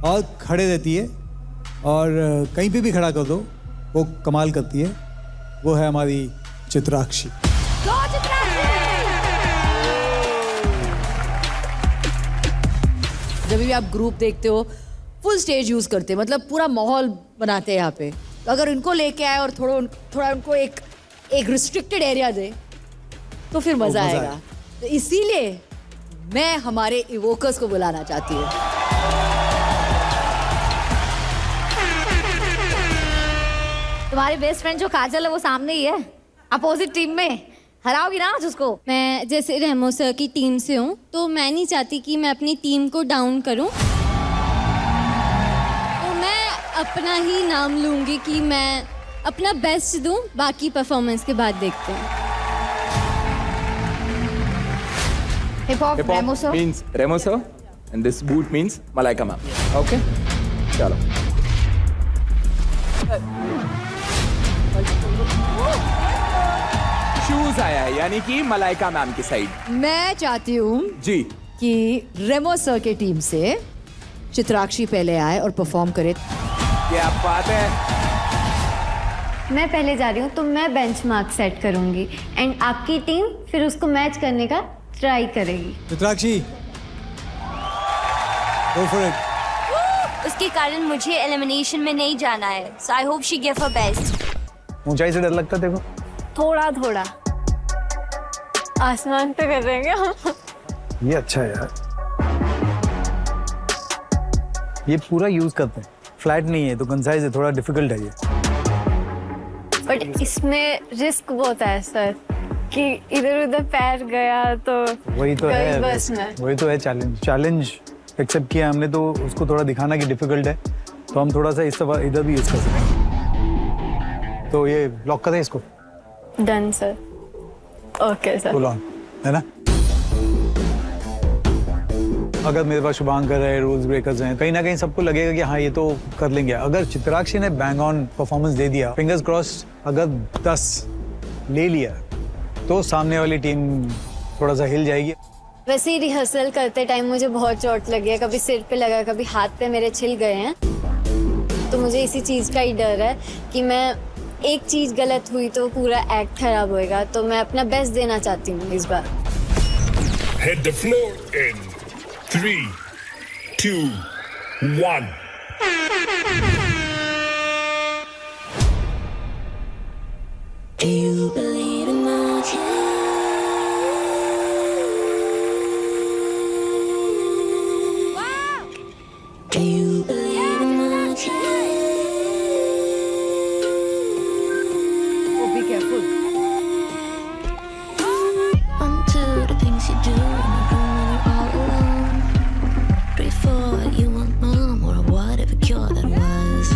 [SPEAKER 5] और खड़े रहती है और कहीं पे भी खड़ा कर दो वो कमाल करती है, वो है हमारी चित्राक्षी।
[SPEAKER 7] जब भी आप ग्रुप देखते हो फुल स्टेज यूज करते हैं, मतलब पूरा माहौल बनाते हैं यहाँ पे, तो अगर उनको लेके आए और थोड़ा उनको एक रिस्ट्रिक्टेड एरिया दे तो फिर मजा आएगा। तो इसीलिए मैं हमारे इवोकर्स को बुलाना चाहती हूँ।
[SPEAKER 17] तुम्हारी बेस्ट फ्रेंड जो काजल है वो सामने ही है, अपोजिट टीम में, हराओगी ना आज उसको?
[SPEAKER 19] मैं जैसे रेमो सर की टीम से हूँ तो मैं नहीं चाहती कि मैं अपनी टीम को डाउन करूँ, तो मैं अपना ही नाम लूँगी कि मैं अपना बेस्ट दूं, बाकी परफॉर्मेंस के बाद देखते हैं।
[SPEAKER 17] Hip hop Remo sir
[SPEAKER 4] means Remo sir and this boot means Malaika ma'am. Okay? चलो। शूज आया है यानी कि मलाइका मैम की साइड।
[SPEAKER 7] मैं चाहती हूँ
[SPEAKER 4] जी
[SPEAKER 7] कि रेमो सर के टीम से चित्राक्षी पहले आए और परफॉर्म करे।
[SPEAKER 4] क्या बात है।
[SPEAKER 19] मैं पहले जा रही हूँ तो मैं बेंचमार्क सेट करूँगी एंड आपकी टीम फिर उसको मैच करने का ट्राई करेगी।
[SPEAKER 5] Chitrakshi go for it.
[SPEAKER 20] उसके कारण मुझे एलिमिनेशन में नहीं जाना है, so I hope she give her best.
[SPEAKER 18] ऊंचाई से डर लगता है देखो?
[SPEAKER 19] थोड़ा थोड़ा आसमान पे कर रहे हैं क्या?
[SPEAKER 18] ये अच्छा है यार, ये पूरा यूज करते हैं, फ्लैट नहीं है तो कंसाइज है, थोड़ा डिफिकल्ट है ये।
[SPEAKER 19] बट इसमें रिस्क बहुत है सर कि इधर उधर पैर गया तो
[SPEAKER 18] वही तो है,
[SPEAKER 19] बस में
[SPEAKER 18] वही तो है चैलेंज एक्सेप्ट किया हमने, तो उसको थोड़ा दिखाना कि डिफिकल्ट है, तो हम थोड़ा सा इस दफा इधर भी यूज कर सकते हैं। तो ये लॉक करें इसको?
[SPEAKER 19] Done sir. Okay sir.
[SPEAKER 18] Full on है ना। अगर मेरे पास शुभांकर है, रूल्स ब्रेकर्स हैं, कहीं ना कहीं सबको लगेगा कि हाँ ये तो कर लेंगे। अगर चित्राक्षी ने बैंग ऑन परफॉर्मेंस दे दिया, फिंगर्स क्रॉस, अगर 10 ले लिया तो सामने वाली टीम थोड़ा सा हिल जाएगी।
[SPEAKER 19] वैसे ही रिहर्सल करते टाइम मुझे बहुत चोट लगी है, कभी सिर पे लगा, कभी हाथ पे मेरे छिल गए हैं, तो मुझे इसी चीज का ही डर है कि मैं एक चीज गलत हुई तो पूरा एक्ट खराब होएगा, तो मैं अपना बेस्ट देना चाहती हूँ इस बार।
[SPEAKER 1] Hit the floor in 3, 2, 1.
[SPEAKER 2] Do you believe in magic? Do you believe in magic?
[SPEAKER 7] Oh, be careful.
[SPEAKER 2] Onto the things you do when you're all alone. Pray for you want mom or whatever cure that was.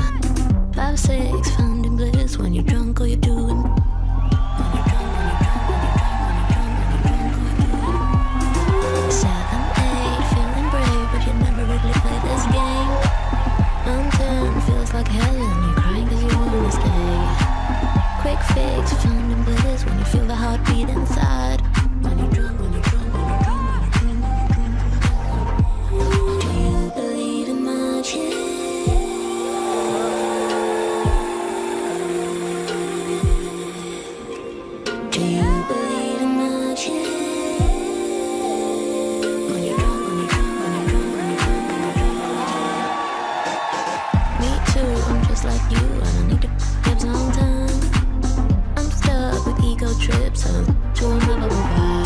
[SPEAKER 2] 5, 6, finding bliss when you're drunk or you're doing. Feeling brave, but you're quick fix. Finding bliss when you feel the heartbeat inside. When you drunk, when you drunk, when you drunk, when you drunk. Do you believe in magic? Do you believe in magic? When you're drunk, when you're drunk, when you're drunk, when you're drunk, when you're drunk. Me too, I'm just like you. I don't need to have some time. I'm stuck with ego trips. I'm to remember why.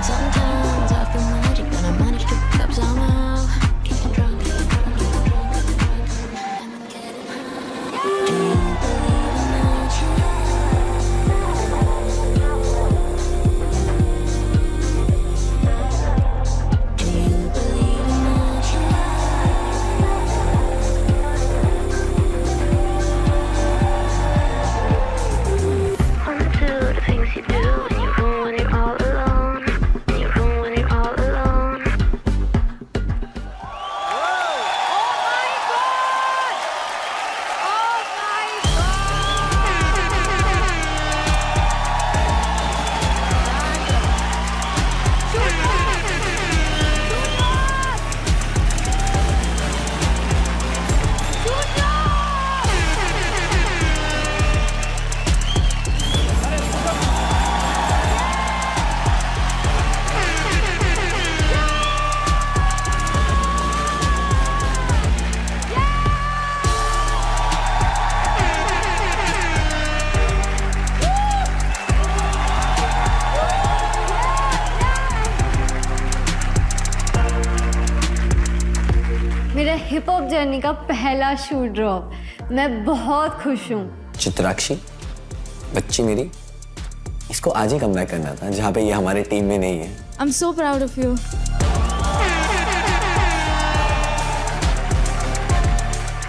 [SPEAKER 2] Sometimes I feel magic, but I manage to pick up somehow. Getting drunk, getting drunk, getting drunk, getting drunk, and I'm getting high. Do you believe in magic? Do you believe in magic? Onto the things you do in your room when you're all alone. In your room when you're all alone.
[SPEAKER 19] मेरा hip hop journey का पहला शू drop, मैं बहुत खुश हूँ।
[SPEAKER 21] चित्राक्षी बच्ची मेरी, इसको आज ही कमबैक करना था जहाँ पे ये हमारे टीम में नहीं है।
[SPEAKER 16] I'm so proud of you.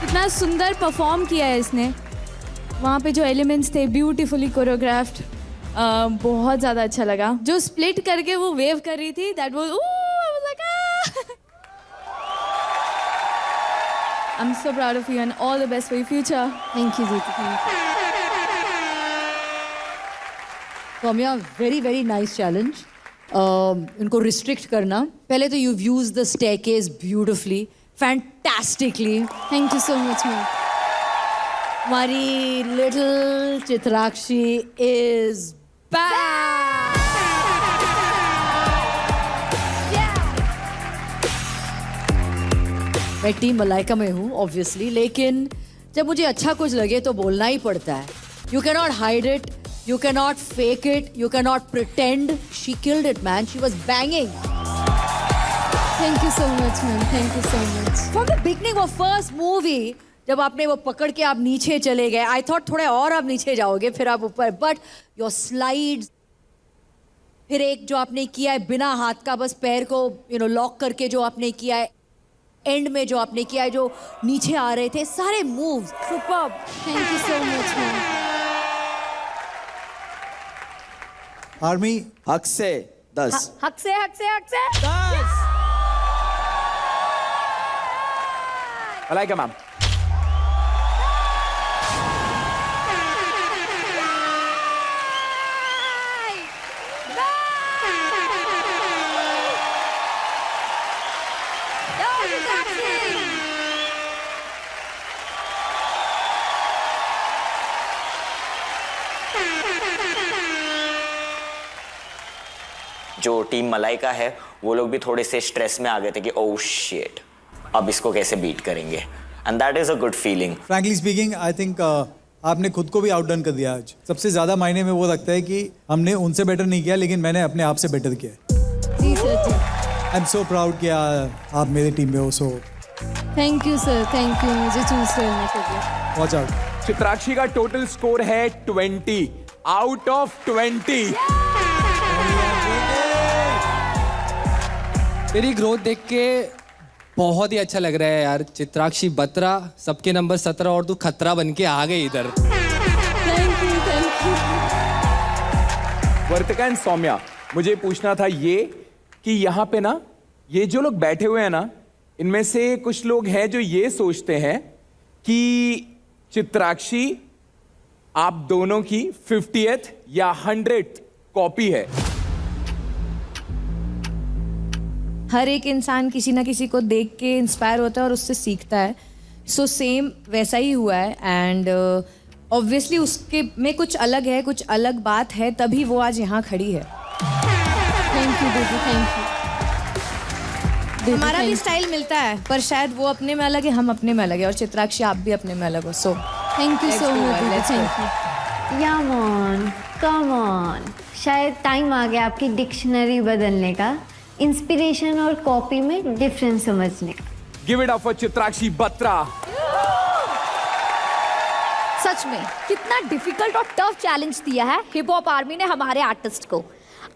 [SPEAKER 16] इतना सुंदर परफॉर्म किया है इसने। वहाँ पे जो एलिमेंट्स थे ब्यूटीफुली कोरियोग्राफ्ड, बहुत ज़्यादा अच्छा लगा। जो स्प्लिट करके वो वेव कर रही थी, that was I'm so proud of you and all the best for your future.
[SPEAKER 7] Thank you, Jeetu. Thank you. Soumya, very, very nice challenge. इनको restrict करना. पहले तो you've used the staircase beautifully, fantastically.
[SPEAKER 16] Thank you so much, ma'am.
[SPEAKER 7] हमारी little Chitrakshi is back. मैं team Malaika में हूँ obviously, लेकिन जब मुझे अच्छा कुछ लगे तो बोलना ही पड़ता है. You can not hide it, you can not fake it, you can not pretend. She killed it man, she was banging.
[SPEAKER 16] Thank you so much, ma'am. Thank you so much.
[SPEAKER 7] From the beginning of first movie, जब आपने वो पकड़ के आप नीचे चले गए, I thought थोड़े और आप नीचे जाओगे फिर आप ऊपर, बट योर स्लाइड्स, फिर एक जो आपने किया है बिना हाथ का बस पैर को लॉक करके जो आपने किया है, एंड में जो आपने किया है जो नीचे आ रहे थे, सारे moves superb.
[SPEAKER 16] Thank you so much ma'am.
[SPEAKER 5] Army
[SPEAKER 12] हक से 10.
[SPEAKER 17] हक से
[SPEAKER 5] 10.
[SPEAKER 4] मलाइका मैम.
[SPEAKER 10] जो टीम मलाइका है वो लोग भी थोड़े से स्ट्रेस में आ गए थे कि ओह शिट, अब इसको कैसे बीट करेंगे, and that is a good feeling.
[SPEAKER 5] Frankly speaking I think आपने खुद को भी आउटडन कर दिया आज. सबसे ज्यादा मायने में वो लगता है कि हमने उनसे बेटर नहीं किया, लेकिन मैंने अपने आप से बेटर किया.
[SPEAKER 16] Ji sir ji.
[SPEAKER 5] I am so proud कि आप मेरे टीम में हो. So
[SPEAKER 16] thank you sir, thank you. मुझे चूज करने के लिए.
[SPEAKER 5] Watch out.
[SPEAKER 4] चित्राक्षी का टोटल स्कोर है 20 आउट ऑफ 20.
[SPEAKER 13] तेरी ग्रोथ देख के बहुत ही अच्छा लग रहा है यार. चित्राक्षी बत्रा, सबके नंबर 17 और तू खतरा बन के आ गई इधर.
[SPEAKER 16] Thank you, thank you.
[SPEAKER 4] Vartika and Saumya, मुझे पूछना था ये कि यहाँ पे ना ये जो लोग बैठे हुए हैं ना, इनमें से कुछ लोग हैं जो ये सोचते हैं कि चित्राक्षी आप दोनों की 50th या 100th कॉपी है।
[SPEAKER 16] हर एक इंसान किसी ना किसी को देख के इंस्पायर होता है और उससे सीखता है। सो सेम वैसा ही हुआ है एंड ऑब्वियसली उसके में कुछ अलग है, कुछ अलग बात है, तभी वो आज यहाँ खड़ी है।
[SPEAKER 7] थैंक यू दीदी, थैंक यू।
[SPEAKER 16] हमारा भी स्टाइल मिलता है पर शायद वो अपने में अलग है, हम अपने में अलग है, और चित्राक्षी आप भी अपने में अलग हो। So
[SPEAKER 7] thank you so much दीदी, thank you.
[SPEAKER 19] Yamon, come on, शायद टाइम आ गया आपकी डिक्शनरी बदलने का, इंस्पिरेशन और कॉपी में डिफरेंस समझने का।
[SPEAKER 4] Give it up for Chitrakshi Batra.
[SPEAKER 17] सच में कितना डिफिकल्ट और टफ चैलेंज दिया है हिप हॉप आर्मी ने हमारे आर्टिस्ट को।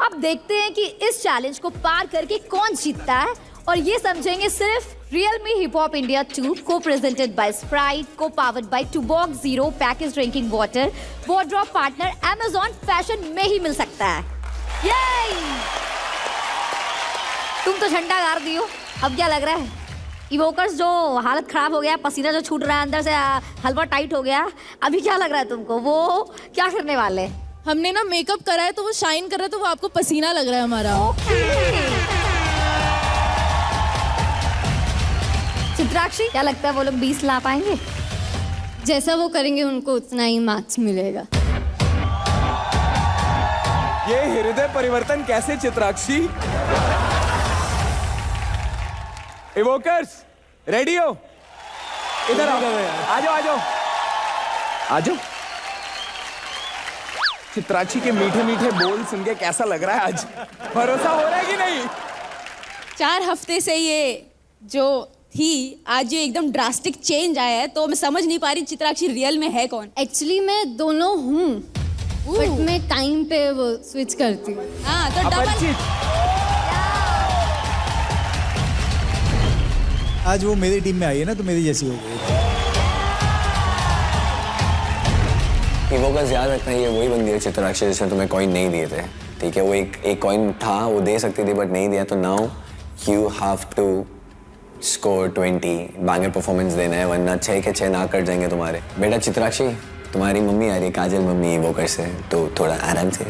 [SPEAKER 17] अब देखते हैं कि इस चैलेंज को पार करके कौन जीतता है, और ये समझेंगे सिर्फ Realme Hip Hop India 2 को प्रेजेंटेड बाय Sprite, को powered by Tuborg Zero package drinking water, wardrobe partner Amazon fashion में ही मिल सकता है। ये तुम तो झंडा गाड़ दियो, अब क्या लग रहा है? इवोकर्स जो हालत खराब हो गया, पसीना जो छूट रहा है अंदर से, हलवा टाइट हो गया, अभी क्या लग रहा है तुमको? वो क्या करने वाले?
[SPEAKER 7] हमने ना मेकअप करा है तो वो शाइन कर रहा है, तो वो आपको पसीना लग रहा है हमारा।
[SPEAKER 17] चित्राक्षी, क्या लगता है वो लोग 20 ला पाएंगे?
[SPEAKER 19] जैसा वो करेंगे उनको उतना ही मार्क्स मिलेगा।
[SPEAKER 4] ये हृदय परिवर्तन कैसे चित्राक्षी? इवोकर्स रेडी हो? इधर आओ, आ जाओ, आ जाओ, आ जाओ। चित्राक्षी के मीठे मीठे बोल सुन के कैसा लग रहा है आज? भरोसा हो रहा है कि नहीं?
[SPEAKER 7] 4 हफ्ते से ये जो थी, आज ये एकदम ड्रास्टिक चेंज आया है, तो मैं समझ नहीं पा रही चित्राक्षी रियल में है कौन।
[SPEAKER 19] एक्चुअली मैं दोनों हूँ, बट मैं टाइम पे वो स्विच करती हूँ।
[SPEAKER 7] हाँ तो डबल।
[SPEAKER 5] आज वो मेरी टीम में आई है ना, तो मेरी जैसी हो गई।
[SPEAKER 21] इवोकर्स याद रखना, ये वही बंदी है चित्राक्षी जिसने तुम्हें कॉइन नहीं दिए थे, ठीक है? वो एक कॉइन था, वो दे सकती थी बट नहीं दिया, तो now you have to score 20, banger performance देना है, वरना 6 के 6 ना कट जाएंगे तुम्हारे। बेटा चित्राक्षी, तुम्हारी मम्मी आ रही है, काजल मम्मी इवोकर से, तो थोड़ा आराम से।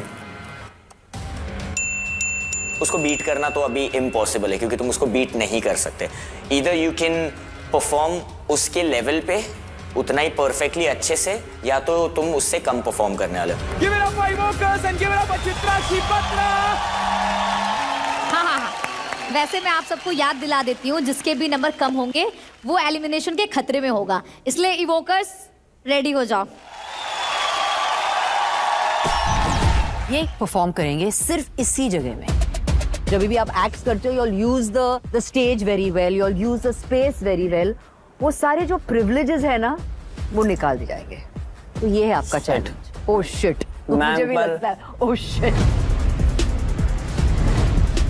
[SPEAKER 10] उसको बीट करना तो अभी इम्पॉसिबल है, क्योंकि तुम उसको बीट नहीं कर सकते। ईदर यू कैन परफॉर्म उसके लेवल पे उतना ही परफेक्टली अच्छे से, या तो तुम उससे कम परफॉर्म करने वाले हो।
[SPEAKER 4] Give it up for Evokers and give it up for Chitrakshi Batra.
[SPEAKER 17] हाँ, वैसे मैं आप सबको याद दिला देती हूँ, जिसके भी नंबर कम होंगे वो एलिमिनेशन के खतरे में होगा, इसलिए इवोकर्स रेडी हो जाओ।
[SPEAKER 6] ये परफॉर्म करेंगे सिर्फ इसी जगह में। जब भी आप एक्ट करते हो, you all use the stage very well, you all use the space very well. वो सारे जो प्रिविलेजेस है ना, वो निकाल दिए जाएंगे। तो ये है आपका चैलेंज। ओह शिट, मुझे भी लगता है ओह शिट।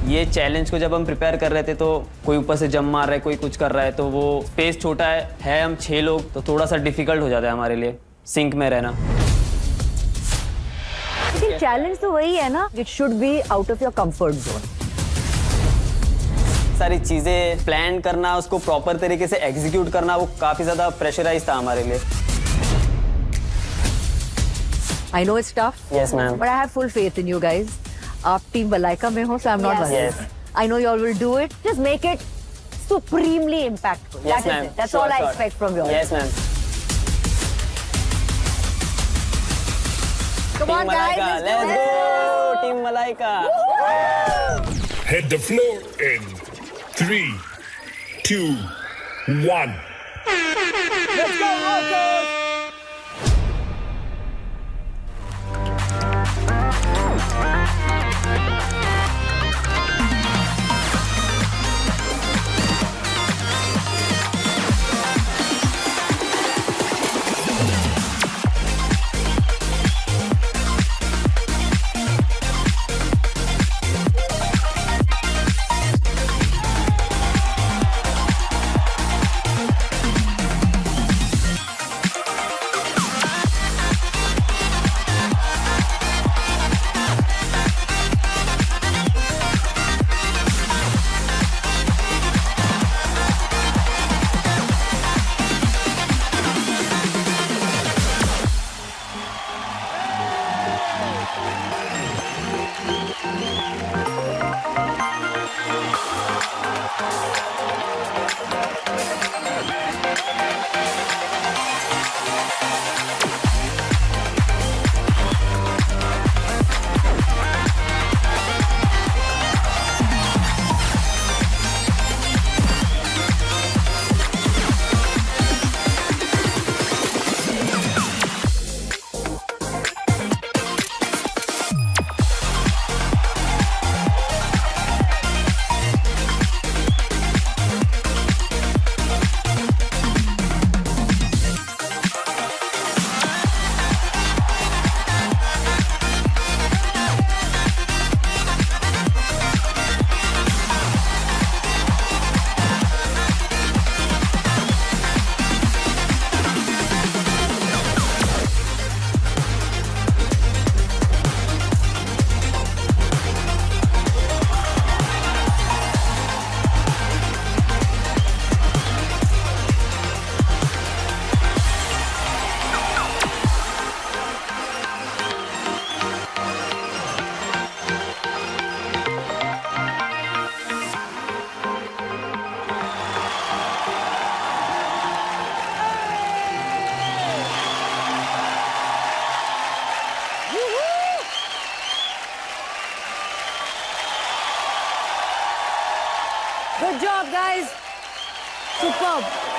[SPEAKER 11] ये चैलेंज को जब हम प्रिपेयर कर रहे थे, तो कोई ऊपर से जंप मार रहा है, कोई कुछ कर रहा है, तो वो स्पेस छोटा है हम 6 लोग, तो थोड़ा सा डिफिकल्ट हो जाता है हमारे लिए सिंक में रहना।
[SPEAKER 6] लेकिन चैलेंज तो वही है ना, it should be out of your comfort zone.
[SPEAKER 11] सारी चीजें प्लान करना, उसको प्रॉपर तरीके से एग्जीक्यूट करना, वो काफी ज्यादा प्रेशराइज था हमारे लिए।
[SPEAKER 6] I know it's tough.
[SPEAKER 11] Yes, ma'am.
[SPEAKER 6] But I have full faith in you guys. आप टीम मलाइका में हो, so I'm not worried.
[SPEAKER 11] Yes.
[SPEAKER 6] I know you all will do it. Just make it supremely impactful.
[SPEAKER 11] Yes,
[SPEAKER 6] That is
[SPEAKER 11] ma'am.
[SPEAKER 6] it. That's
[SPEAKER 11] Sure,
[SPEAKER 6] all I
[SPEAKER 11] sure.
[SPEAKER 6] expect from you all.
[SPEAKER 11] Yes, ma'am.
[SPEAKER 6] Come on, guys.
[SPEAKER 11] Let's go, Team Malaika.
[SPEAKER 1] Hit the floor in 3, 2, 1.
[SPEAKER 4] Let's go, Evokers!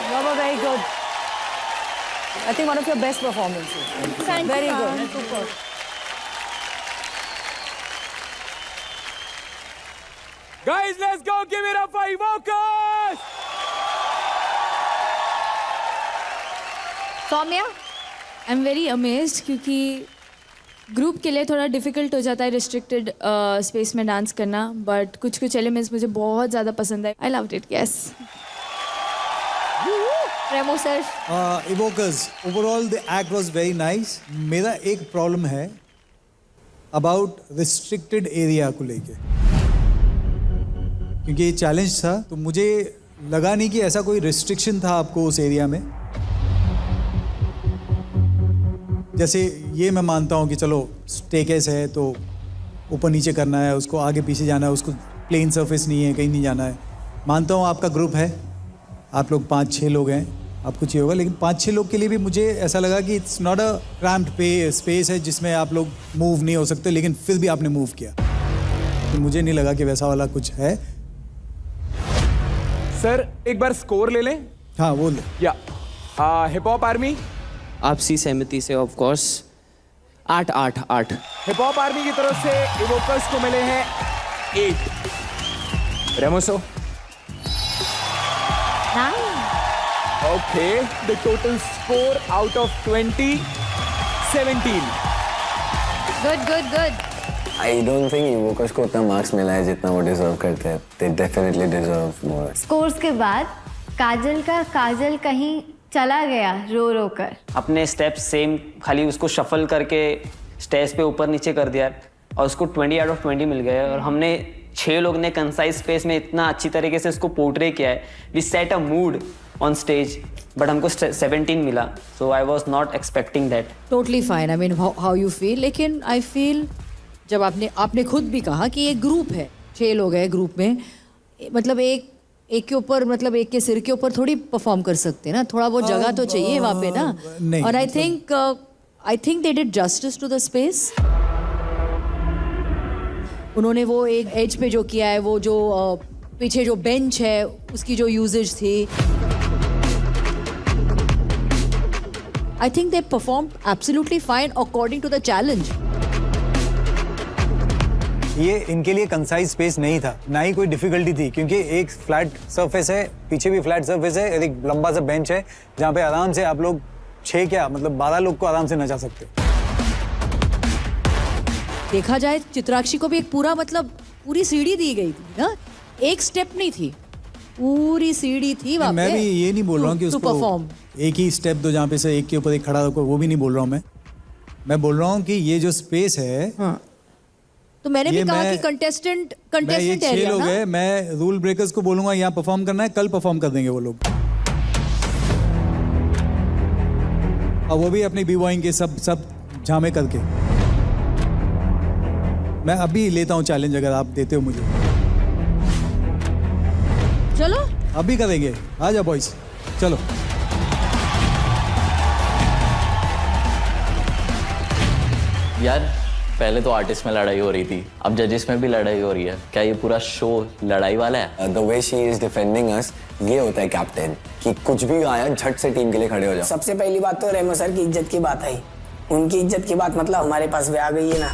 [SPEAKER 6] You were very good. I think one of your best performances.
[SPEAKER 17] Thank
[SPEAKER 6] very
[SPEAKER 17] you,
[SPEAKER 6] good.
[SPEAKER 17] ma'am.
[SPEAKER 6] Super.
[SPEAKER 4] Guys, let's go. Give it up for Evokers.
[SPEAKER 17] Saumya,
[SPEAKER 16] I am very amazed क्योंकि group के लिए थोड़ा difficult हो जाता है restricted space में dance करना, but कुछ कुछ एलिमेंट्स मुझे बहुत ज़्यादा पसंद है. I loved it. Yes.
[SPEAKER 17] Remo sir.
[SPEAKER 5] Evokers, overall the act was very nice. मेरा एक प्रॉब्लम है अबाउट रिस्ट्रिक्टेड एरिया को लेके, क्योंकि ये चैलेंज था तो मुझे लगा नहीं कि ऐसा कोई रिस्ट्रिक्शन था आपको उस एरिया में. जैसे ये मैं मानता हूँ कि चलो स्टेकेस है तो ऊपर नीचे करना है, उसको आगे पीछे जाना है, उसको प्लेन सरफेस नहीं है, कहीं नहीं जाना है. मानता हूँ आपका ग्रुप है, आप लोग 5-6 लोग हैं, आपको चाहिए होगा, लेकिन 5-6 लोग के लिए भी मुझे ऐसा लगा कि it's not a cramped space है जिसमें आप लोग मूव नहीं हो सकते, लेकिन फिर भी आपने मूव किया. तो मुझे नहीं लगा कि वैसा वाला कुछ है.
[SPEAKER 4] सर एक बार स्कोर ले लें.
[SPEAKER 5] हाँ वो ले.
[SPEAKER 4] या हिप हॉप आर्मी
[SPEAKER 11] आपसी सहमति से of course 8-8-8.
[SPEAKER 4] Hip hop army की तरफ से इवोकर्स को मिले हैं 8. Remo so. Okay, the total score out of 20, 17.
[SPEAKER 17] Good good good.
[SPEAKER 21] I don't think Evokers को उतना मार्क्स मिला है जितना वो डिजर्व करते हैं. They definitely deserve more.
[SPEAKER 19] Scores के बाद काजल कहीं चला गया रो रो कर.
[SPEAKER 11] अपने स्टेप्स सेम, खाली उसको शफल करके स्टेज पे ऊपर नीचे कर दिया और उसको 20 आउट ऑफ 20 मिल गए. और हमने 6 लोग ने कंसाइज स्पेस में इतना अच्छी तरीके से उसको पोर्ट्रे किया है. We set a mood on stage, but हमको 17 मिला. So I was not expecting that.
[SPEAKER 7] Totally fine. I mean how you feel, लेकिन आई फील जब आपने खुद भी कहा कि एक ग्रुप है, 6 लोग हैं ग्रुप में, मतलब एक के ऊपर, मतलब एक के सिर के ऊपर थोड़ी परफॉर्म कर सकते हैं ना, थोड़ा बहुत जगह तो चाहिए वहाँ पे ना. और I think they did justice to the space. उन्होंने वो एक एज पे जो किया है, वो जो पीछे जो बेंच है उसकी जो यूजेज थी, I think they perform absolutely fine according to the challenge.
[SPEAKER 18] ये इनके लिए कंसाइज स्पेस नहीं था, ना ही कोई डिफिकल्टी थी, क्योंकि एक फ्लैट सरफेस है, पीछे भी फ्लैट सरफेस है, एक लंबा सा बेंच है जहाँ पे आराम से आप लोग 12 लोग को आराम से नचा सकते हो.
[SPEAKER 7] देखा जाए चित्राक्षी को भी एक पूरा, मतलब पूरी सीढ़ी दी गई थी ना, एक स्टेप नहीं थी, पूरी सीढ़ी थी वहाँ पे.
[SPEAKER 5] मैं भी ये नहीं बोल रहा हूँ कि उसको
[SPEAKER 7] परफॉर्म
[SPEAKER 5] एक ही स्टेप दो जहाँ पे से एक के ऊपर एक खड़ा होकर, वो भी नहीं बोल रहा हूँ. मैं बोल रहा हूँ कि ये जो स्पेस है,
[SPEAKER 7] हाँ. तो मैंने भी कहा कि कंटेस्टेंट एरिया
[SPEAKER 5] लोग
[SPEAKER 7] ना?
[SPEAKER 5] हैं, मैं रूल ब्रेकर्स को बोलूंगा यहाँ परफॉर्म करना है, कल परफॉर्म कर देंगे वो लोग. और वो भी अपनी बीवॉइंग के सब झामे करके. मैं अभी लेता हूँ चैलेंज, अगर आप देते हो मुझे.
[SPEAKER 7] चलो
[SPEAKER 5] अभी करेंगे. आ जाओ बॉयज, चलो.
[SPEAKER 8] यार पहले तो आर्टिस्ट में लड़ाई हो रही थी, अब जजेस में भी लड़ाई हो रही है. क्या ये पूरा शो लड़ाई वाला है?
[SPEAKER 21] The way she is defending us, ये होता है कैप्टन, कि कुछ भी आया झट से टीम के लिए खड़े हो जाओ.
[SPEAKER 3] सबसे पहली बात तो रेमो सर की इज्जत की बात आई. उनकी इज्जत की बात मतलब हमारे पास भी आ गई है ना.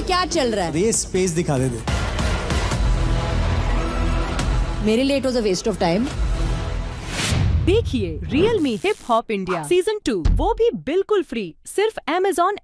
[SPEAKER 7] क्या चल रहा है?
[SPEAKER 5] ये स्पेस दिखा दे.
[SPEAKER 7] मेरे लिए it was a waste of time.
[SPEAKER 22] देखिए real me hip hop India season 2, वो भी बिल्कुल फ्री, सिर्फ Amazon